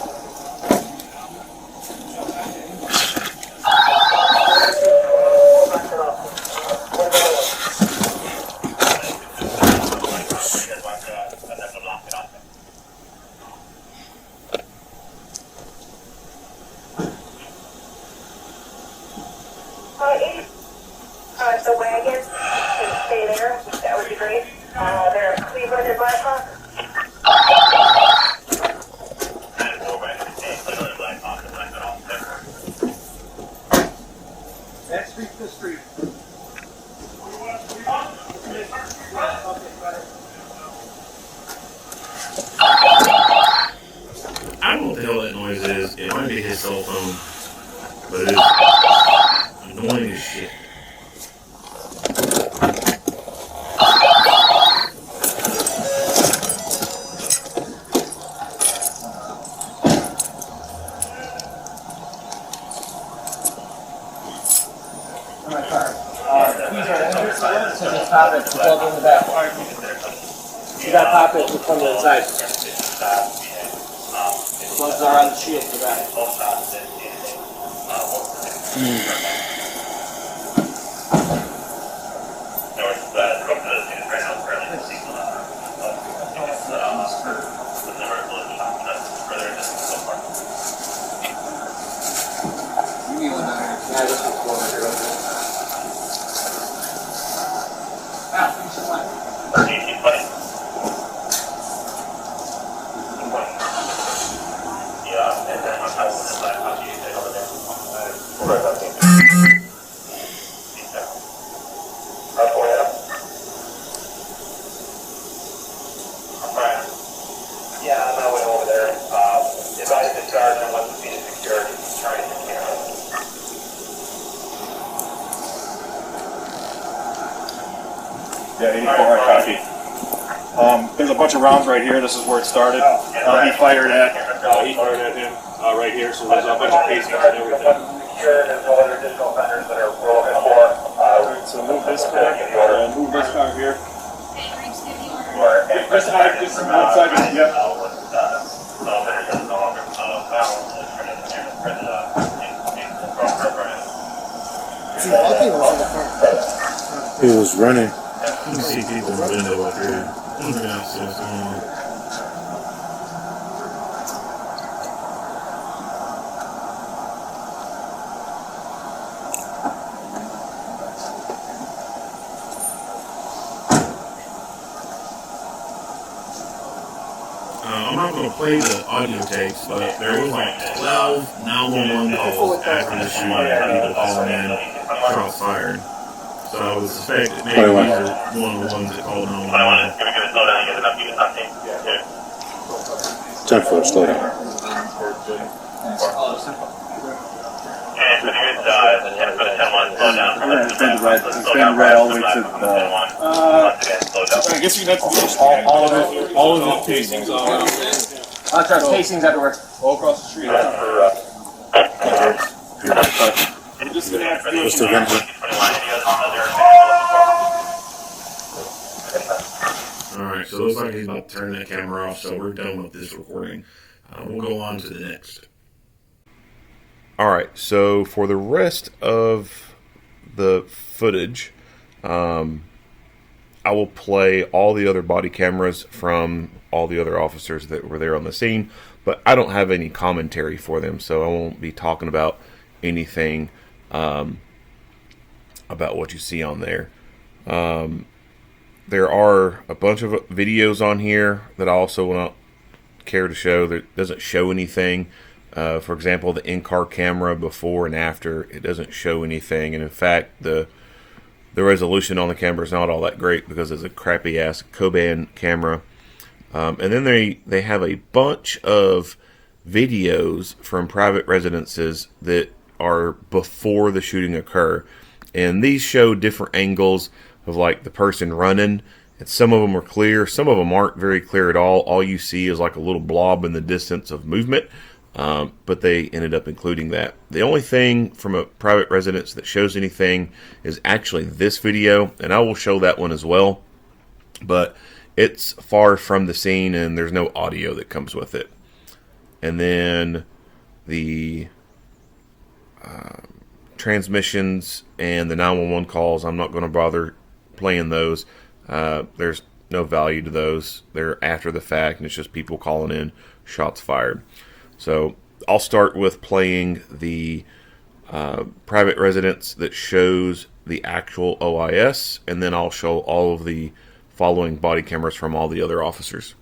The wagon can stay there. That would be great. They're at Cleveland and Blackhawk. Next street to street. I don't know what the hell that noise is. It might be his cell phone, but it's annoying as shit. Pop it, plug in the back. You gotta pop it from the inside. Plugs are on the shield in the back. You need one down here. Yeah, this one's going right here. Yeah, I'm on my way over there. If I discharge, I want to see the security. Trying to get out. Yeah, 84, I copy. There's a bunch of rounds right here. This is where it started. He fired at him right here, so there's a bunch of casings and everything. Secure, there's no other additional vendors that are rolling for. So move this car, move this car here. Just hide, just outside, yep. He was running. You can see people in the window up here. Looking out, see what's going on. not going to play the audio tapes, but there was like 12 911 calls after the shooting, people calling in, shots fired. So I would suspect that maybe these are one of the ones that called 911. Can we give it slow down and get enough units on scene? Time for a slow down. And for the units, 10-1, slow down. It's been red. It's been red all the way to the. I guess you have to do all of the casings on. I'll try casings everywhere. All across the street. We're just gonna have to do What's the vendor? Alright, so it looks like he's about to turn that camera off, so we're done with this recording. We'll go on to the next. Alright, so for the rest of the footage, I will play all the other body cameras from all the other officers that were there on the scene, but I don't have any commentary for them, so I won't be talking about anything about what you see on there. There are a bunch of videos on here that I also won't care to show that doesn't show anything. For example, the in-car camera before and after, it doesn't show anything, and in fact the resolution on the camera is not all that great because it's a crappy ass Coban camera. And then they have a bunch of videos from private residences that are before the shooting occur, and these show different angles of like the person running, and some of them are clear, some of them aren't very clear at all you see is like a little blob in the distance of movement, but they ended up including that. The only thing from a private residence that shows anything is actually this video, and I will show that one as well, but it's far from the scene and there's no audio that comes with it. And then the transmissions and the 911 calls, I'm not going to bother playing those. There's no value to those. They're after the fact, and it's just people calling in, shots fired. So I'll start with playing the private residence that shows the actual OIS, and then I'll show all of the following body cameras from all the other officers.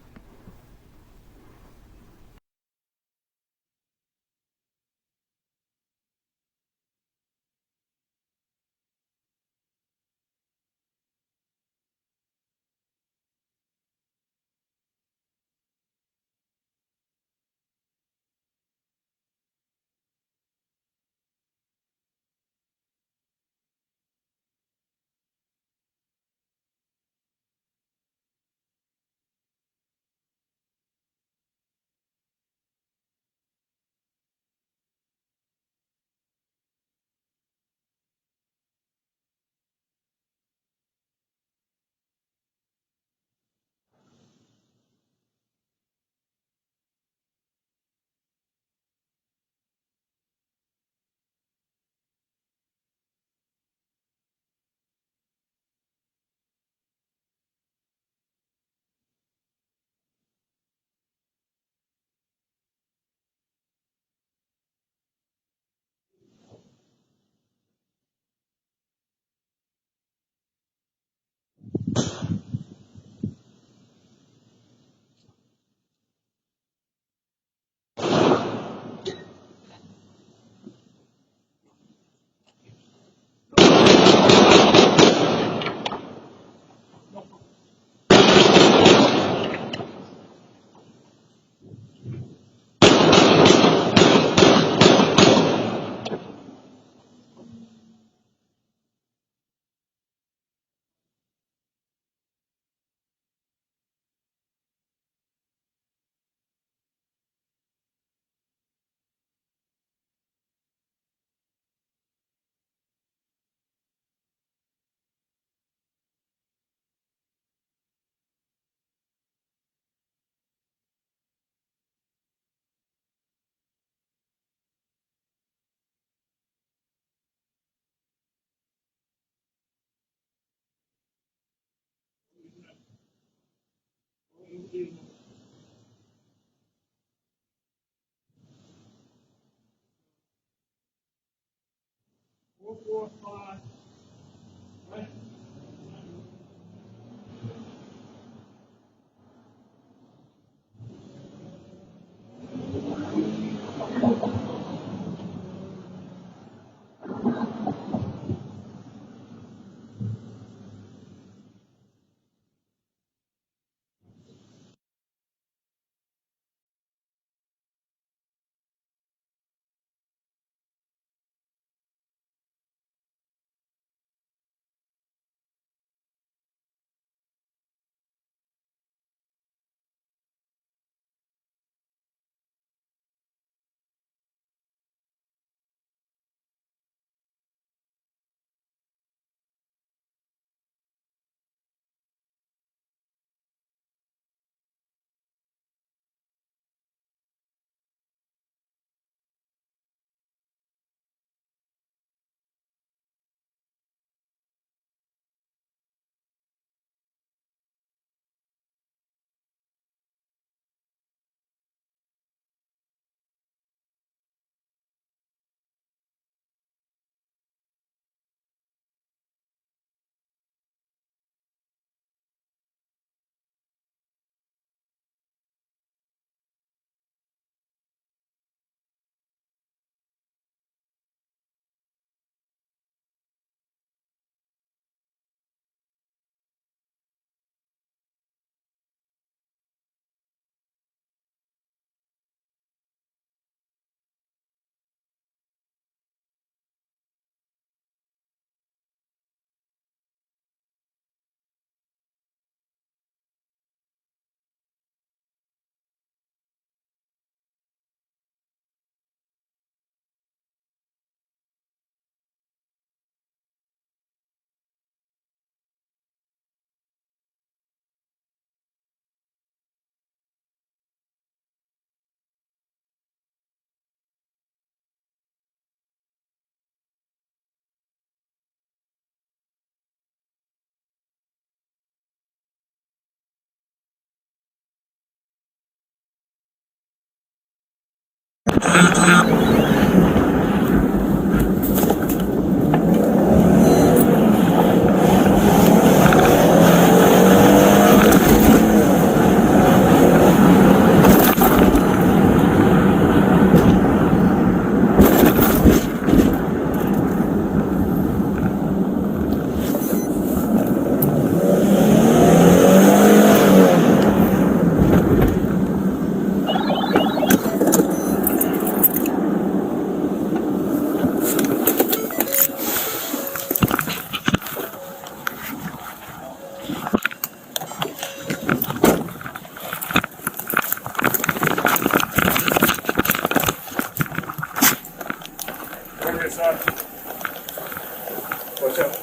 What's up?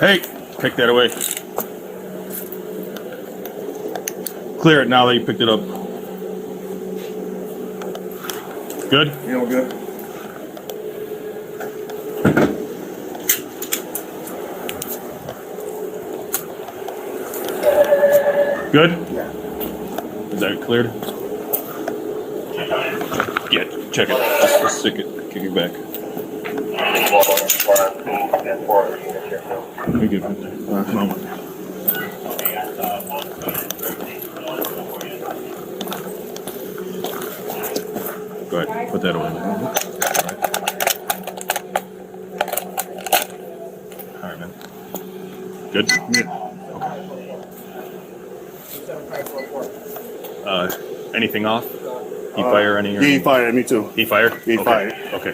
Hey, take that away. Clear it now that you picked it up. Good? You know, good. Good? Is that cleared? Yeah, check it. Just stick it. Kick it back. You're good. Come on. Go ahead. Put that away. All right, man. Good? Yeah. Anything off? He fire any? Or He fired at me too. He fired? He fired. Okay.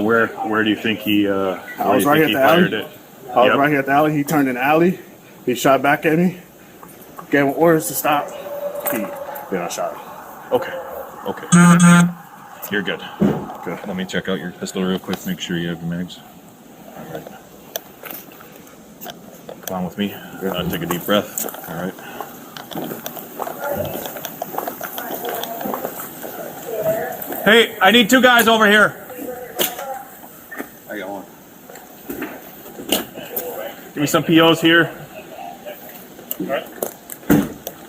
Where do you think he? I was right here at the alley. it? I was right here at the alley. He turned in the alley. He shot back at me. Gave him orders to stop. Then I shot him. Okay. You're good. Good. Let me check out your pistol real quick. Make sure you have your mags. All right. Come on with me. Take a deep breath. All right. Hey, I need 2 guys over here. How you going? Give me some POs here.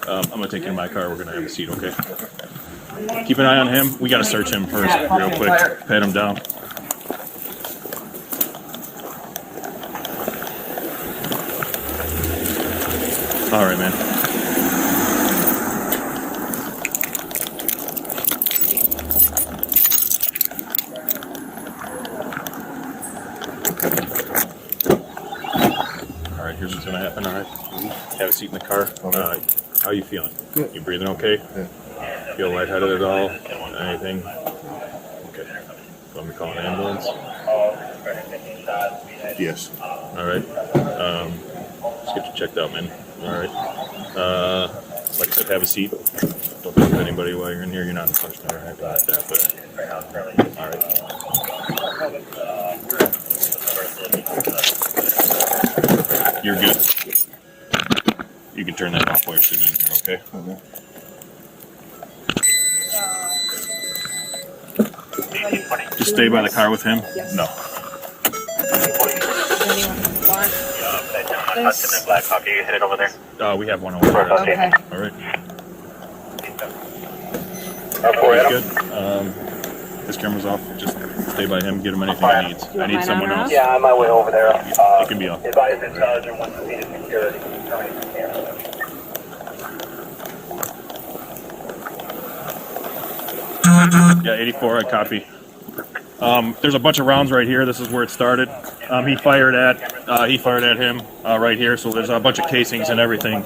I'm gonna take you in my car. We're gonna have a seat, okay? Keep an eye on him. We gotta search him first, real quick. Pat him down. All right, man. happen, all right? Have a seat in the car. How are you feeling? Good. You breathing okay? Yeah. Feel lightheaded at all? Anything? Okay. Let me call an ambulance. Yes. All right. Let's get you checked out, man. All right. Like I said, have a seat. Don't talk to anybody while you're in here. You're not in punishment or anything like that, but all right. You're good. You can turn that off while you're sitting in here, okay? Just stay by the car with him? Yes. No. Hudson and Black Hawk, you headed over there? We have one over there. Okay. All right. That's Good. His camera's off. Just stay by him. Get him anything he needs. I need mine someone on or else. Yeah, on my way over there. It can be off. Advise intelligent once the seat is security. Yeah, 84. I copy. There's a bunch of rounds right here. This is where it started. He fired at him right here. So there's a bunch of casings and everything.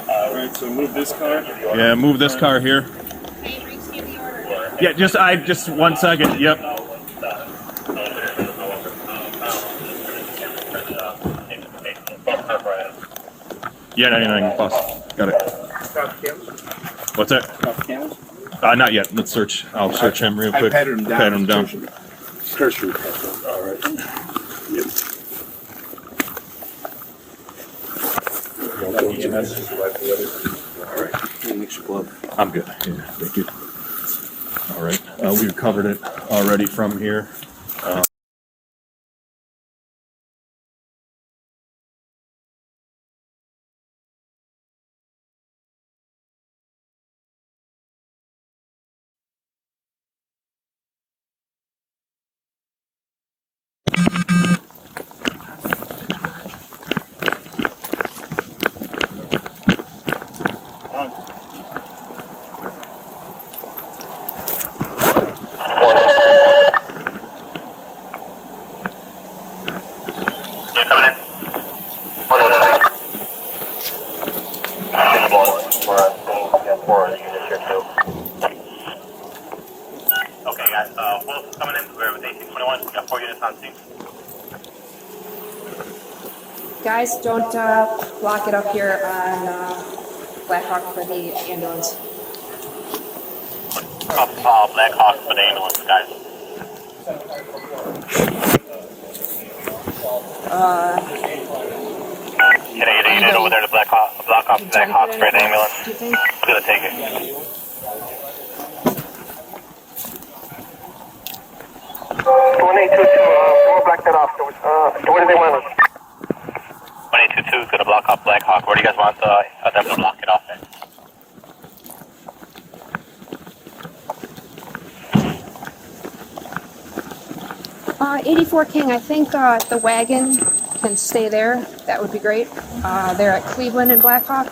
Alright, so move this car. Yeah, move this car here. Yeah, just 1 second. Yep. Yeah, 99 plus. Got it. What's that? Not yet. Let's search. I'll search him real quick. Pat him down. Pat him down. Cursory. All right. Mix your glove. I'm good. Yeah, thank you. All right. We've covered it already from here. You coming in? We're unit here too. Okay, guys. Wolf coming in. We're with 1821. We got 4 units on scene. Guys, don't lock it up here on Black Hawk for the ambulance. Black Hawk for the ambulance, guys. Can I get a unit over there to Black Hawk for the ambulance? Do you think? I'm gonna take it. 1822, we'll black that off. Where do they want us? 1822 is gonna block off Black Hawk. Where do you guys want them to block it off at? 84 King, I think the wagon can stay there. That would be great. They're at Cleveland and Black Hawk.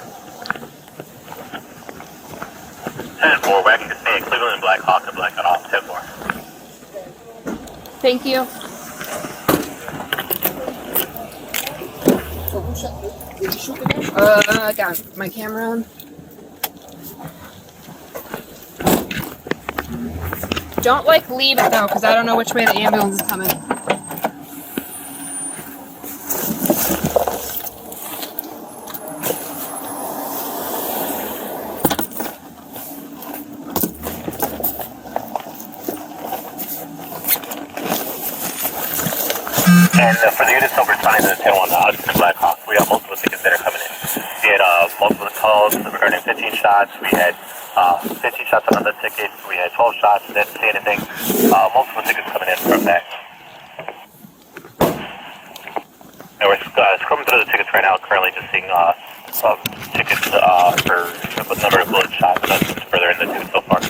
10-4, wagon can stay at Cleveland and Black Hawk and black it off. 10-4. Thank you. I got my camera on. Don't leave it though, because I don't know which way the ambulance is coming. And for the units over responding to the 10-1 Hudson and Black Hawk, we have multiple tickets that are coming in. We had multiple calls regarding 15 shots. We had 15 shots on another ticket. We had 12 shots. Didn't see anything. Multiple tickets coming in from that. And we're scrubbing through the tickets right now. Currently just seeing tickets for the number of bullet shots. That's further in the news so far.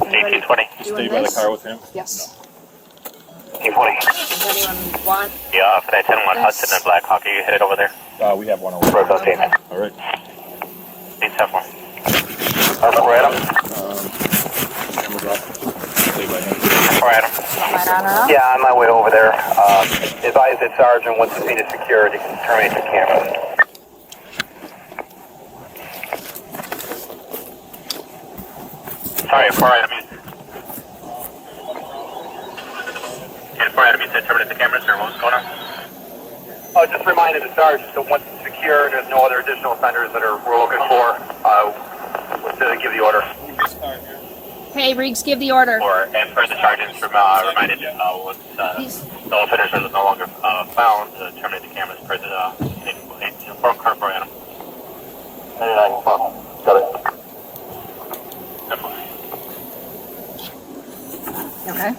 Anybody 1820. Stay doing by the this? car with him. Yes. 1820. Does anyone want? Yeah, for that 10-1 Hudson and Black Hawk, are you headed over there? We have one over For there. about 8 minutes. All right. 8-7. We're at him. Cameras off. Stay by him. We're at him. Right on or off? Yeah, on my way over there. Advise that Sergeant, once the scene is secured, you can terminate the camera. Sorry, 4 item. Yeah, 4 item, you said terminate the camera, sir. What was going on? Oh, just reminded the Sergeant, so once it's secure, there's no other additional offenders that we're looking for. To give the order. Hey, Riggs, give the order. And for the Sergeants, reminded once no offenders are no longer found, to terminate the cameras per the inform current for animal. 99, got it. Okay.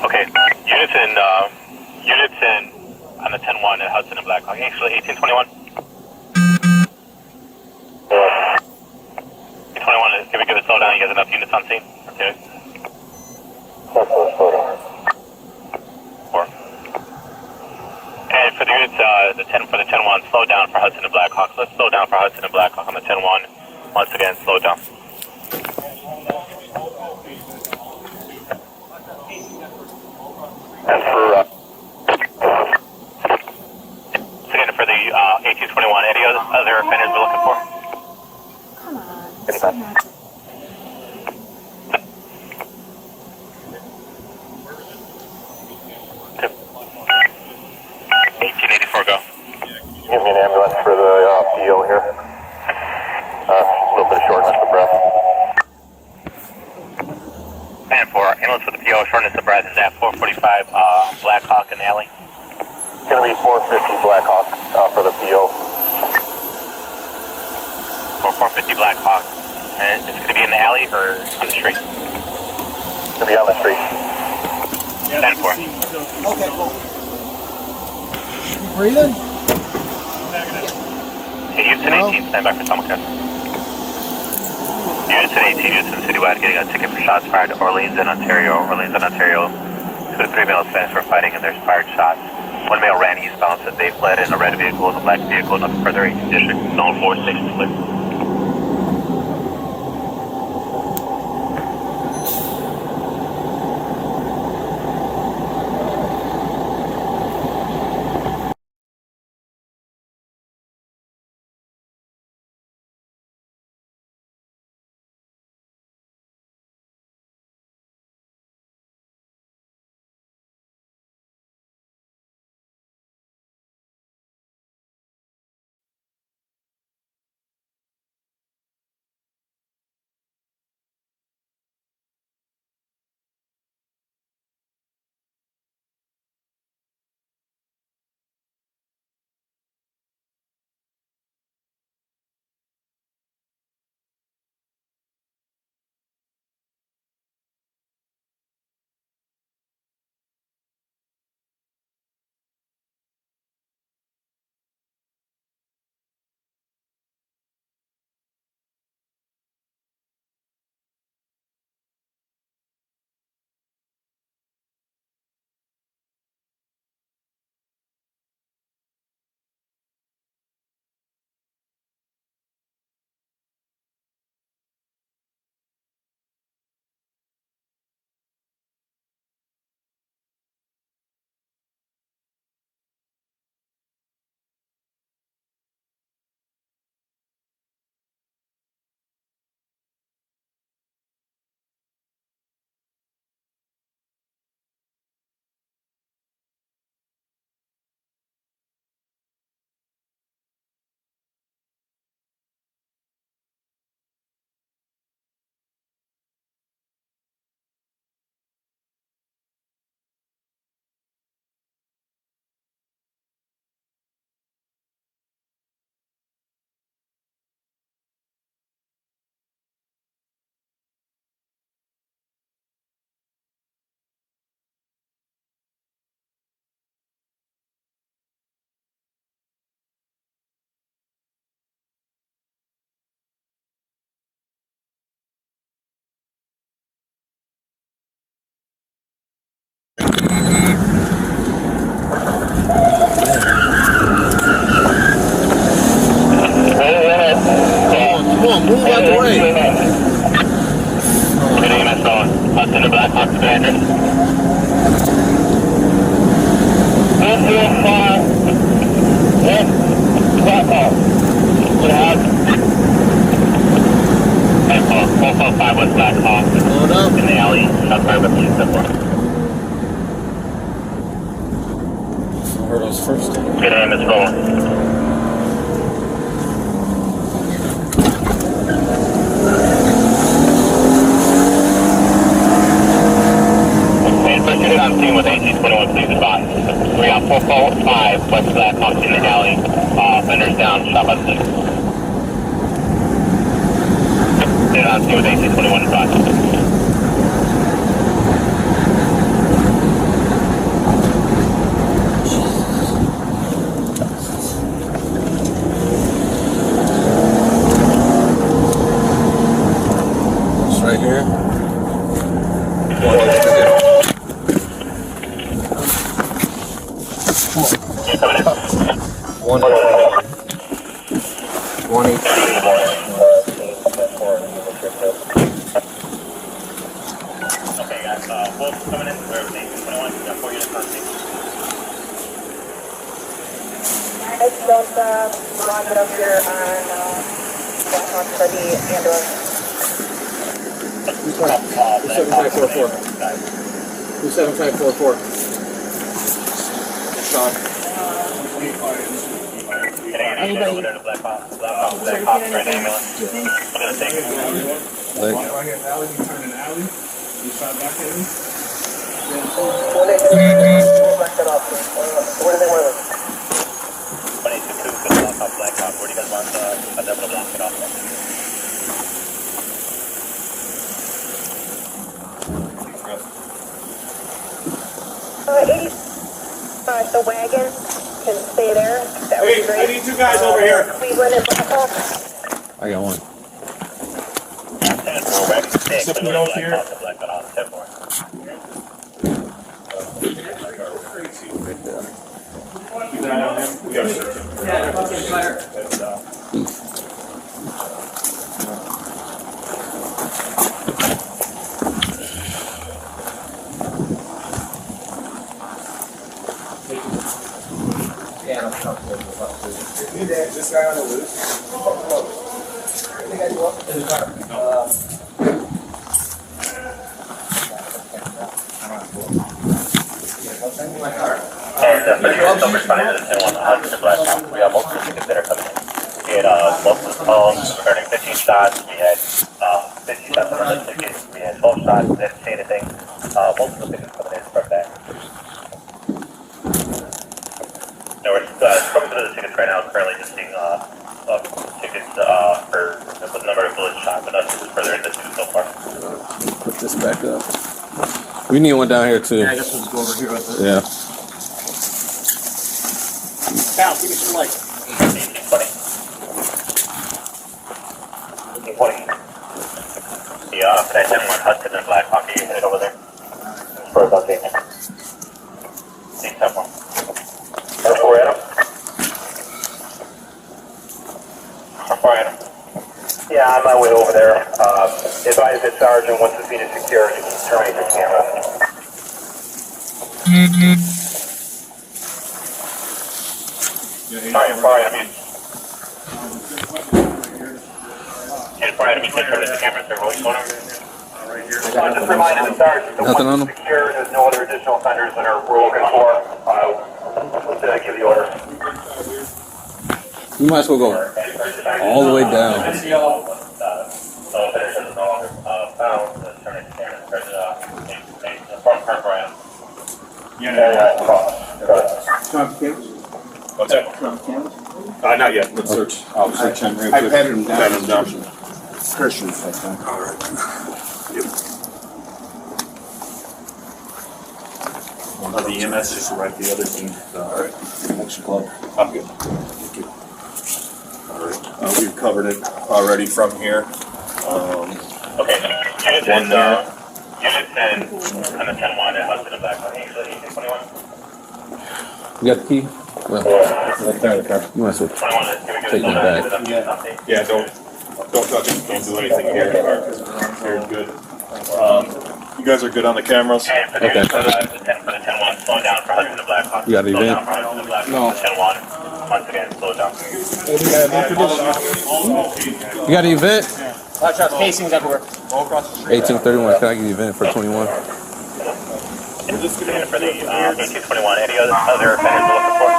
Okay, units in on the 10-1 at Hudson and Blackhawk. Actually, 1821. 1821, can we give a slowdown? You guys have enough units on scene? Okay. 4. And for the units, for the 10-1, slow down for Hudson and Blackhawk. Let's slow down for Hudson and Blackhawk on the 10-1. Once again, slow down. And for the 1821, any other offenders we're looking for? Come on. Anytime. 1884, go. Give me an ambulance for the PO here. A little bit of shortness of breath. And for ambulance for the PO, shortness of breath is at 445 Blackhawk in the alley. It's going to be 450 Blackhawk for the PO. For 450 Blackhawk. And it's going to be in the alley or on the street? It's going to be on the street. 10-4. Okay, cool. You breathing? Hey, Houston 18, stand by for simulcast. Houston 18, Houston Citywide getting a ticket for shots fired to Orleans and Ontario. Orleans and Ontario. 2 to 3 males finished for fighting and there's fired shots. 1 male ran eastbound, said they fled in a red vehicle and a black vehicle. Nothing further. 18 district, zone 46 clear. Heard us first. Good name is rolling. Proceeded on scene with AC-21, please advise. We got 445 West Blackhawk in the alley. Fenders down, shot by the six. Proceeded on scene with AC-21, advise. It's right here. One. 20. Okay, guys, Wolf coming in. Where everything? 21, got 4 units on scene. It's Delta, Ron, get up here on, Blackhawk for the ambulance. 27544. 27544. Sean. Anybody over there to Blackhawk? Blackhawk, for an ambulance. I'm gonna take it. Like, Where do they want 22-2, good Blackhawk, Blackhawk. Where do you guys want that to block it off? 80, the wagon can stay there. That would be great. I need 2 guys over here. Cleveland and Blackhawk. I got one. Step me out here. Keep an eye on him. We got a search. This guy on the loose. Still responding to the 10-1 Hudson and Blackhawk. We have multiple tickets that are coming in. We had multiple calls regarding 15 shots. We had 50 shots on the ticket. We had 12 shots. They didn't say anything. Multiple tickets coming in from that. No, we're scrubbing through the tickets right now. Currently just seeing tickets for the number of bullet shots, but that's further into so far. Put this back up. We need one down here too. Yeah, I guess we'll just go over here with it. Yeah. Cal, give me some light. 1820. 1820. Yeah, that 10-1 Hudson and Blackhawk, are you headed over there? For about 8 minutes. 8-1. How far, Adam? How far, Adam? Yeah, I'm on my way over there. Advise the sergeant once the scene is secure, you can terminate the camera. Sorry, far enemy. Far enemy, turn the camera, sir. What's going on? Just reminded the sergeant that Nothing on once them? secure, there's no other additional offenders that we're looking for. What did I give the order? You might as well go all the way down. What's that? Not yet. Let's search. I'll search him real quick. I patted him down. Christians, I think. All right. The EMS just arrived, the other team. All right. Action club. I'm good. Thank you. All right. We've covered it already from here. Okay. Unit 10, Unit 10, on the 10-1 at Hudson and Blackhawk. 1821. You got the key? Well, right there in the car. You might as well take them back. Yeah, don't touch it. Don't do anything here. You're good. You guys are good on the cameras? Okay. For the 10-1, slow down for Hudson and Blackhawk. You got the event? No. 10-1, once again, slow down. You got the event? Watch out, casings everywhere. 1831. Can I get the event for 21? And for the 1821, any other offenders we're looking for?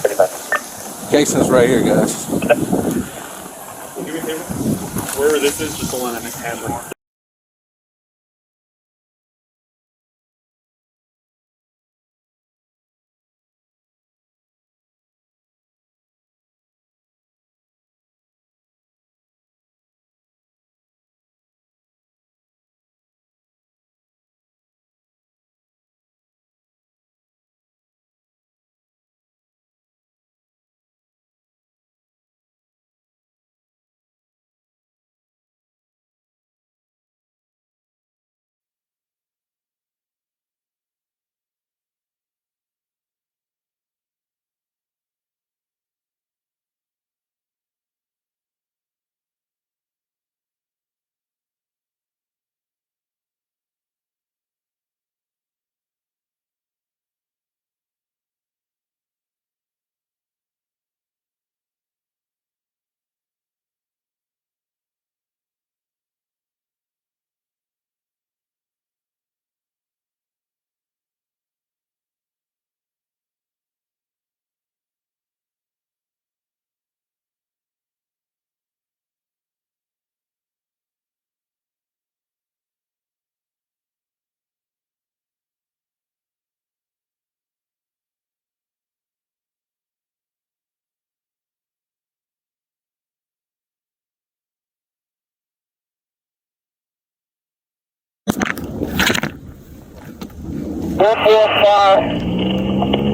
35. Jason's right here, guys. Do me a favor. Wherever this is, just hold on a handle.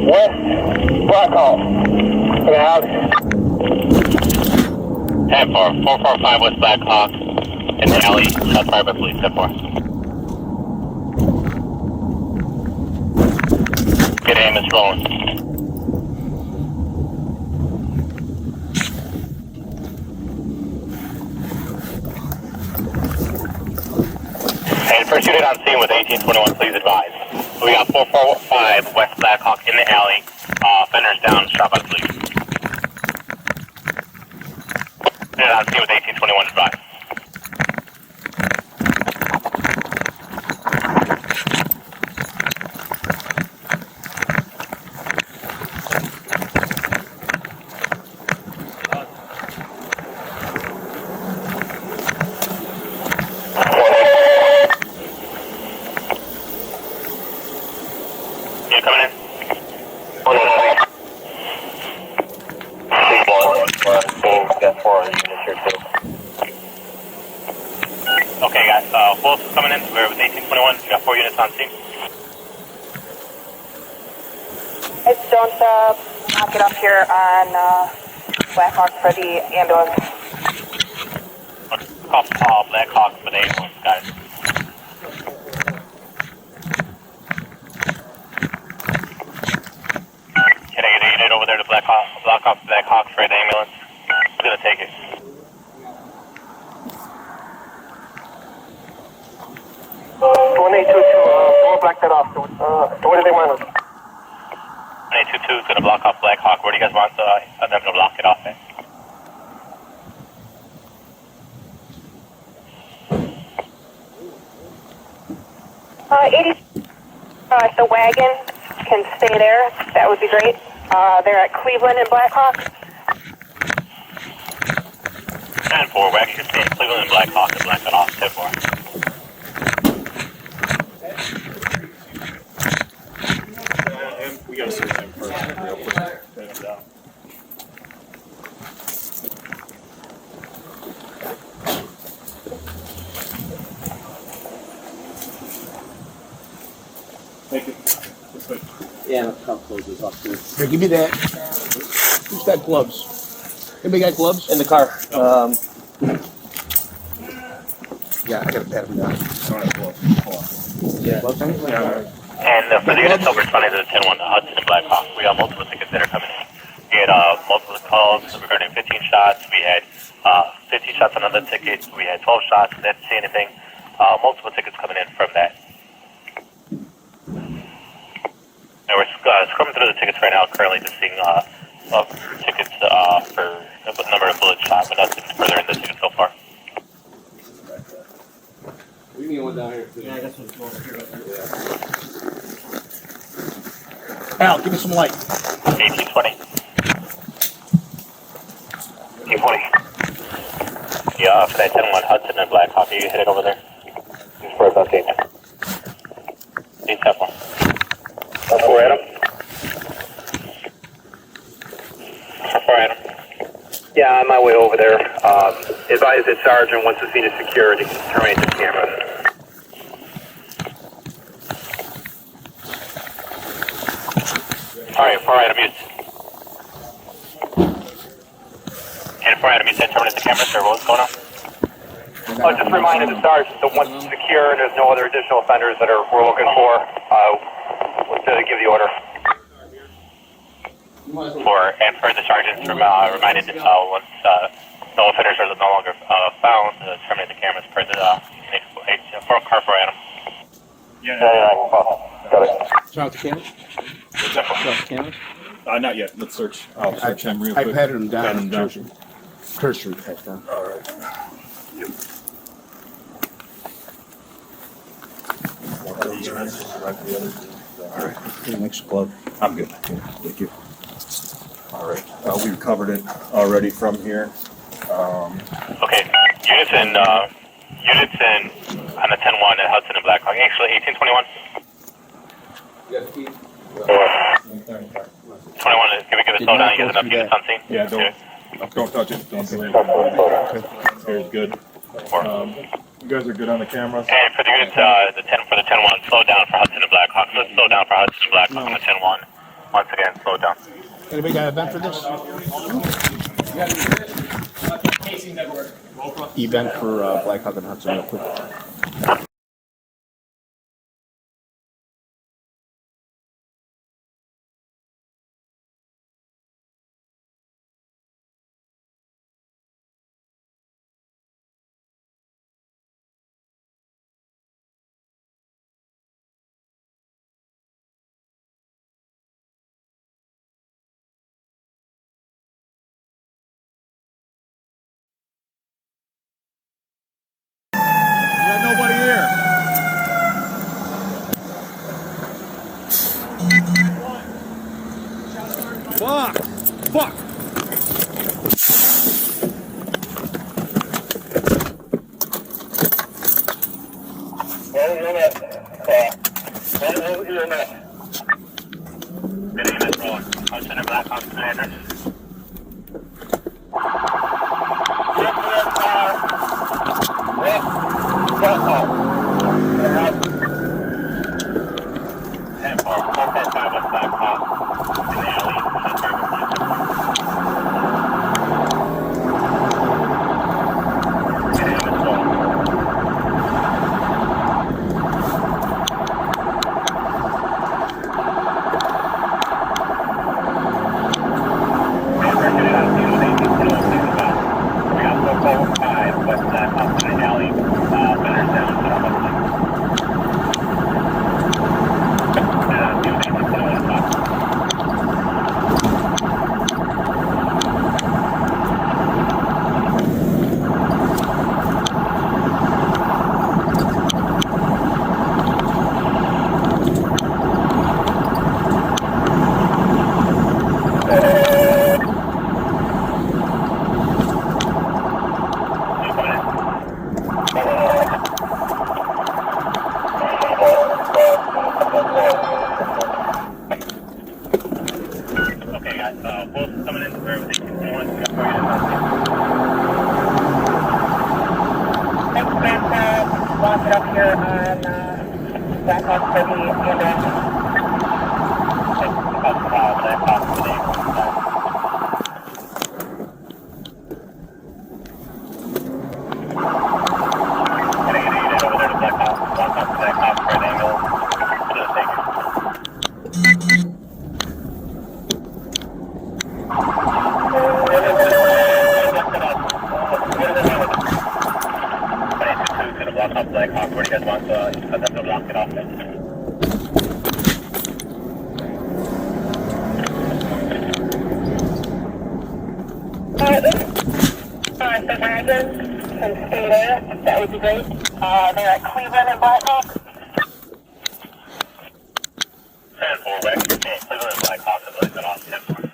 West Blackhawk. For the house. 10-4, 445 West Blackhawk in the alley. Shots fired by police. 10-4. Good aim, it's rolling. And first unit on scene with 1821, please advise. We got 445 West Blackhawk in the alley. Fenders down, shot by police. Unit on scene with 1821, advise. You coming in? Okay, guys. Who else is coming in? We're with 1821. We got 4 units on scene. It's don't knock it up here on Blackhawk for the ambulance. Call Blackhawk for the ambulance, guys. Can I get a unit over there to Blackhawk for the ambulance? I'm gonna take it. Don't black that off. What do they want? 822 is gonna block off Blackhawk. Where do you guys want them to block it off at? If the wagon can stay there, that would be great. They're at Cleveland and Blackhawk. 10-4, wagon can stay in Cleveland and Blackhawk and black it off. 10-4. We gotta search him first, real quick. Pin him down. Thank you. That's good. Yeah, let's come close this off too. Here, give me that. Who's got gloves? Anybody got gloves? In the car. Yeah, I gotta pat him down. Yeah. And for the units over responding to the 10-1, Hudson and Blackhawk, we got multiple tickets that are coming in. We had multiple calls regarding 15 shots. We had 15 shots on another ticket. We had 12 shots. Didn't see anything. Multiple tickets coming in from that. And we're scrubbing through the tickets right now, currently just seeing tickets for the number of bullets shot, but nothing further in the ticket so far. What do you mean one down here. Yeah, I guess we'll go over here. Al, give me some light. 1820. 1820. Yeah, for that 10-1 Hudson and Black Hawk, you hit it over there. Just for about 8. 8 step 1. 4 Adam. 4 Adam. Yeah, on my way over there. Advise that Sergeant, once the scene is secured, you can terminate the camera. Alright, 4 Adam, you. And 4 Adam, you said terminate the camera, sir. What was going on? Oh, just reminded the Sergeant that once it's secure and there's no other additional offenders that we're looking for, to give the order. And for the Sergeant, reminded that once no offenders are no longer found, terminate the cameras per the car for Adam. Yeah. Got it. Turn off the camera? Turn off the camera? Not yet. Let's search. I'll search him real I quick. patted him down. Patted him down. Cursory pat down. All right. All right. Next glove. I'm good. Thank you. All right. We've covered it already from here. Okay. Units in on the 10-1 at Hudson and Black Hawk. Actually, 1821. You got the key? 21 is, can we give a slowdown? You guys enough units on scene? Yeah, don't touch it. Don't do it. Here's good. You guys are good on the camera? And for the units, for the 10-1, slow down for Hudson and Black Hawk. Let's slow down for Hudson and Black Hawk on the 10-1. Once again, slow down. Anybody got a vent for this? Event for Black Hawk and Hudson real quick. Nobody here. Fuck! Hudson and Black Hawk commanders. And 445 West Black Hawk in the alley. West Black Hawk in the alley. Better down. Both coming in for everything. Next man, lock it up here on Black Hawk for the ambulance. Black Hawk for the Black Hawk, where do you guys want to cut them to block it off then? The wagon can stay there. That would be great. They're at Cleveland and Black Hawk. 10-4, Wagon, Cleveland and Black Hawk, I believe, on 10-4.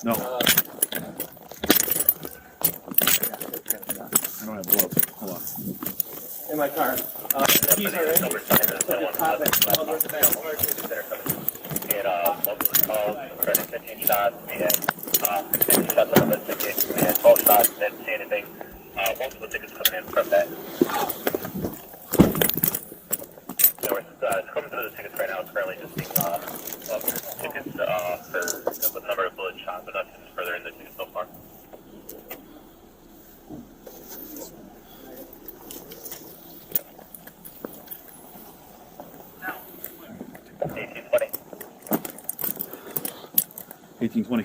No. I don't have gloves. Hold on. In my car. Keys are in. We had multiple calls, we had 15 shots, we had 15 shots on the ticket, we had 12 shots, didn't see anything. Multiple tickets coming in from that. So we're coming through the tickets right now. It's currently just being tickets for the number of bullet shots, but nothing further in the ticket so far. 1820. 1820.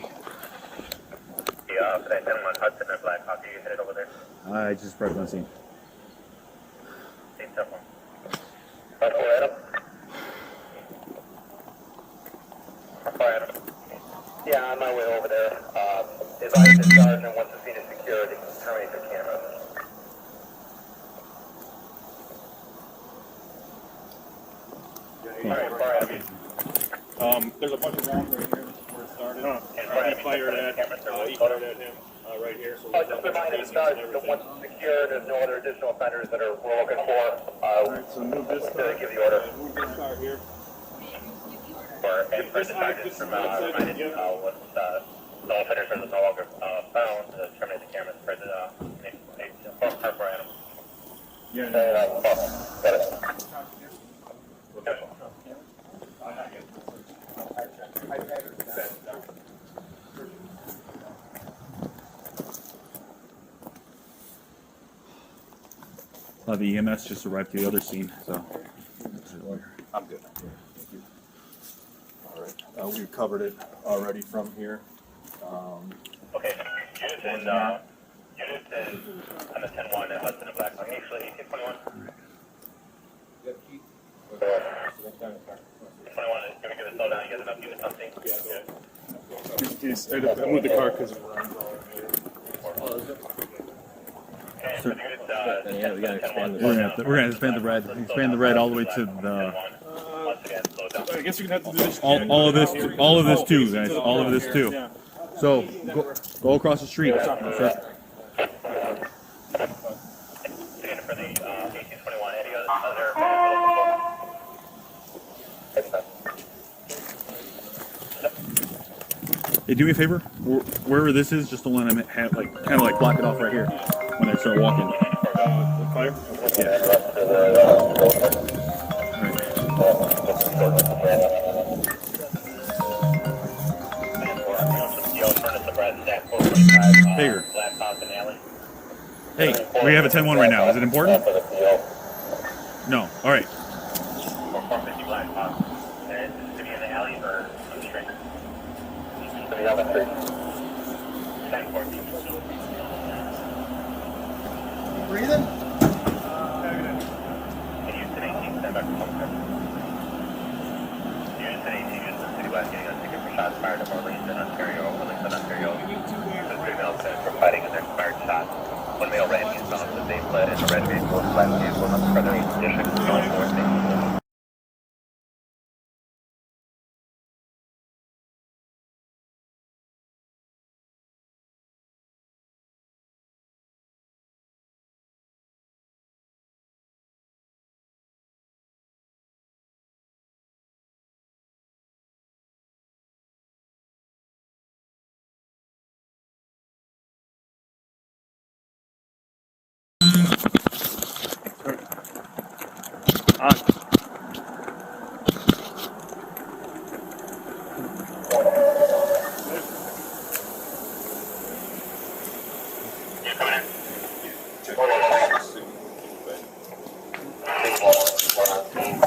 Yeah, for that 10-1 Hudson and Black Hawk, you headed over there. I just pressed on scene. Same stuff. How far, Adam? How far, Adam? Yeah, on my way over there. As I discharge and once the scene is secure, they can terminate the camera. Alright, far, Adam. There's a bunch of rounds right here. This is where it started. He fired at him right here. So Just remind him, once it's secure, there's no other additional offenders that we're looking for. So move this car. Give the order. Move this car here. And for the charges from reminded once no offenders are no longer found, terminate the cameras for the for Adam. Yeah. Got it. The EMS just arrived to the other scene, so I'm good. All right, we've covered it already from here. Okay, units on the 10-1 at Hudson and Black Hawk. Actually, 1821. 21, can we give it a slow down? You guys enough units on scene? I moved the car because Yeah, we gotta expand We're gonna expand the red. Expand the red all the way to the. I guess you're gonna have to do this. All of this too, guys. All of this too. So go across the street. For the 1821, any other Hey, do me a favor. Wherever this is, just don't let them have kind of like block it off right here when they start walking. Fire? Yeah. Bigger. Hey, we have a 10-1 right now. Is it important? No. All right. 450 Black Hawk. And to be in the alley or on the street? To be on the street. 10-14. Breathing? And Houston 18, stand back from home. Houston 18, Houston City West, getting a ticket for shots fired at Orleans, Ontario. The 3 males for fighting in their fired shots. 1 male ran eastbound as they fled in a red vehicle, black vehicle, and further east district, going north.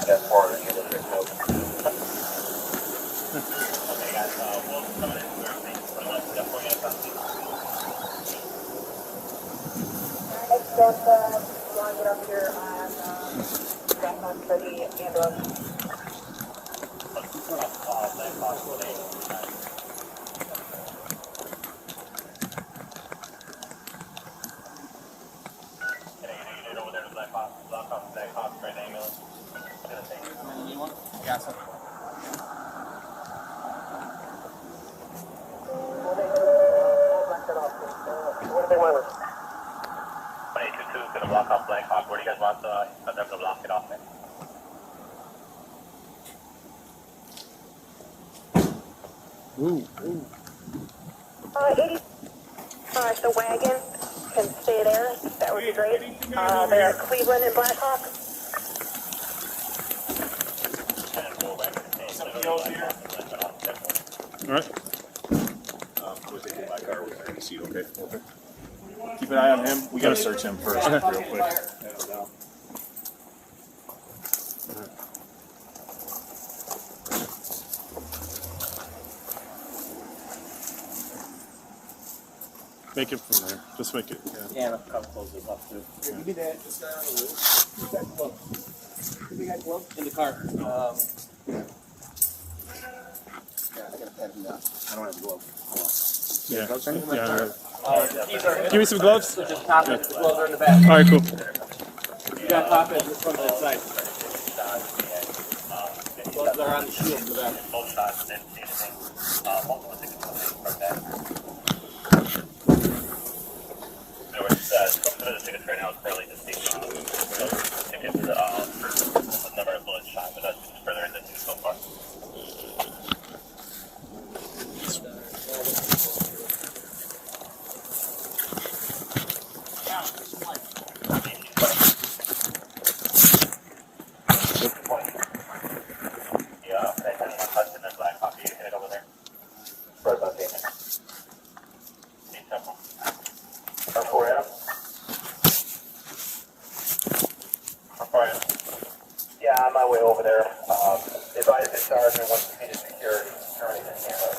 Yes. want to get up here on back on for the ambulance? What do they want? 2822 is going to block off Black Hawk. Where do you guys want them to block it off at? Ooh. 80. The wagon can stay there. That would be great. They're at Cleveland and Black Hawk. All right. We'll take it in my car with the seat, okay? Keep an eye on him. We gotta search him first, real quick. Make it from there. Just make it. Yeah. Yeah, come closer up too. Here, give me that. This guy on the roof. Give me that glove. Give me that glove. In the car. Yeah, I gotta pat him down. I don't have a glove. Hold on. Yeah. Give me some gloves. So just pop it. The gloves are in the back. All right, cool. You gotta pop it from the side. Gloves are on the shield in the back. Both shots didn't see anything. Multiple tickets from that. Some of the tickets right now is currently just taking tickets for the number of bullets shot, but that's just further in the news so far. Yeah, that's in Hudson and Black Hawk. You headed over there. Right about there. Need several. Yeah, on my way over there. Advise the sergeant once the feet is secured. Turning the camera.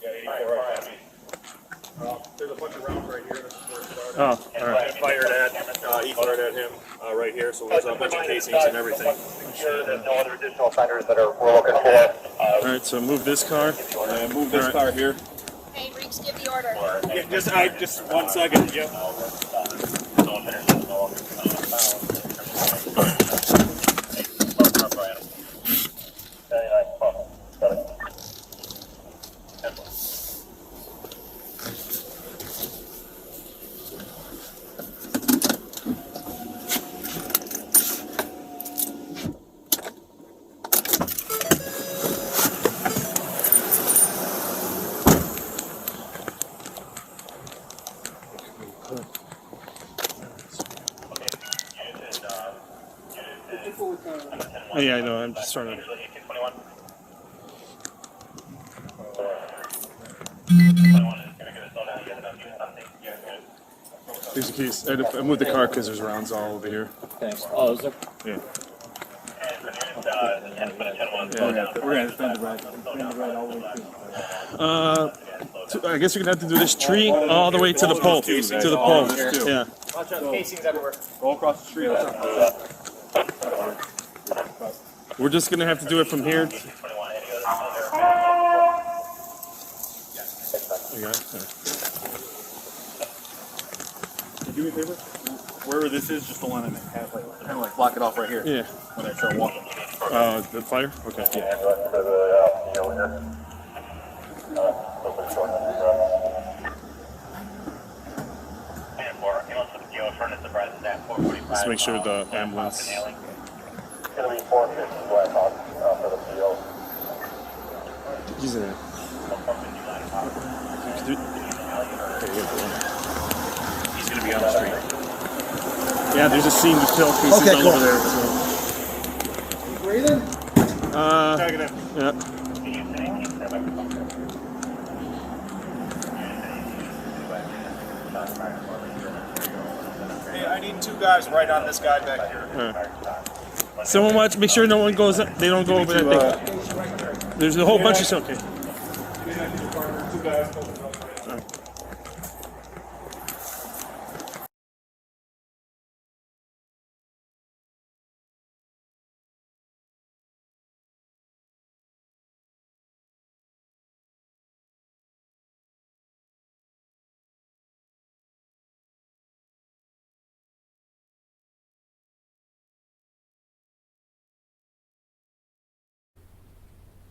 Yeah, 84 right. There's a bunch of rounds right here. This is where it started. Oh, all right. He fired at him right here, so there's a bunch of casings and everything. There's no other additional offenders that we're looking for. All right. So move this car. And move this car here. Hey, Reeks, give the order. Yeah, just 1 second. Yep. Oh, yeah, I know. I'm just trying to. Here's the keys. I moved the car because there's rounds all over here. Thanks. Oh, is there? Yeah. We're gonna defend the right all the way through. I guess you're gonna have to do this tree all the way to the pole. To the pole. Yeah. Watch out, casings everywhere. Go across the street. We're just gonna have to do it from here. You got it? Do me a favor. Wherever this is, just don't let him have kind of like block it off right here. Yeah. When I start walking. The fire? Okay. Yeah. Let's make sure the ambulance. It's going to be 450 Black Hawk for the PO. He's in there. He's going to be on the street. Yeah, there's a scene to kill cases all over there. So. Breathing? Yeah. Hey, I need 2 guys right on this guy back here. Someone watch. Make sure no one goes. They don't go over that thing. There's a whole bunch of stuff. Okay.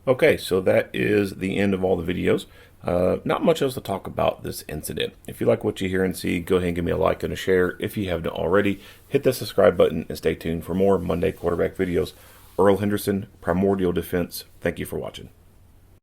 Okay, so that is the end of all the videos. Not much else to talk about this incident. If you like what you hear and see, go ahead and give me a like and a share. If you haven't already, hit the subscribe button and stay tuned for more Monday quarterback videos. Earl Henderson, Primordial Defense. Thank you for watching.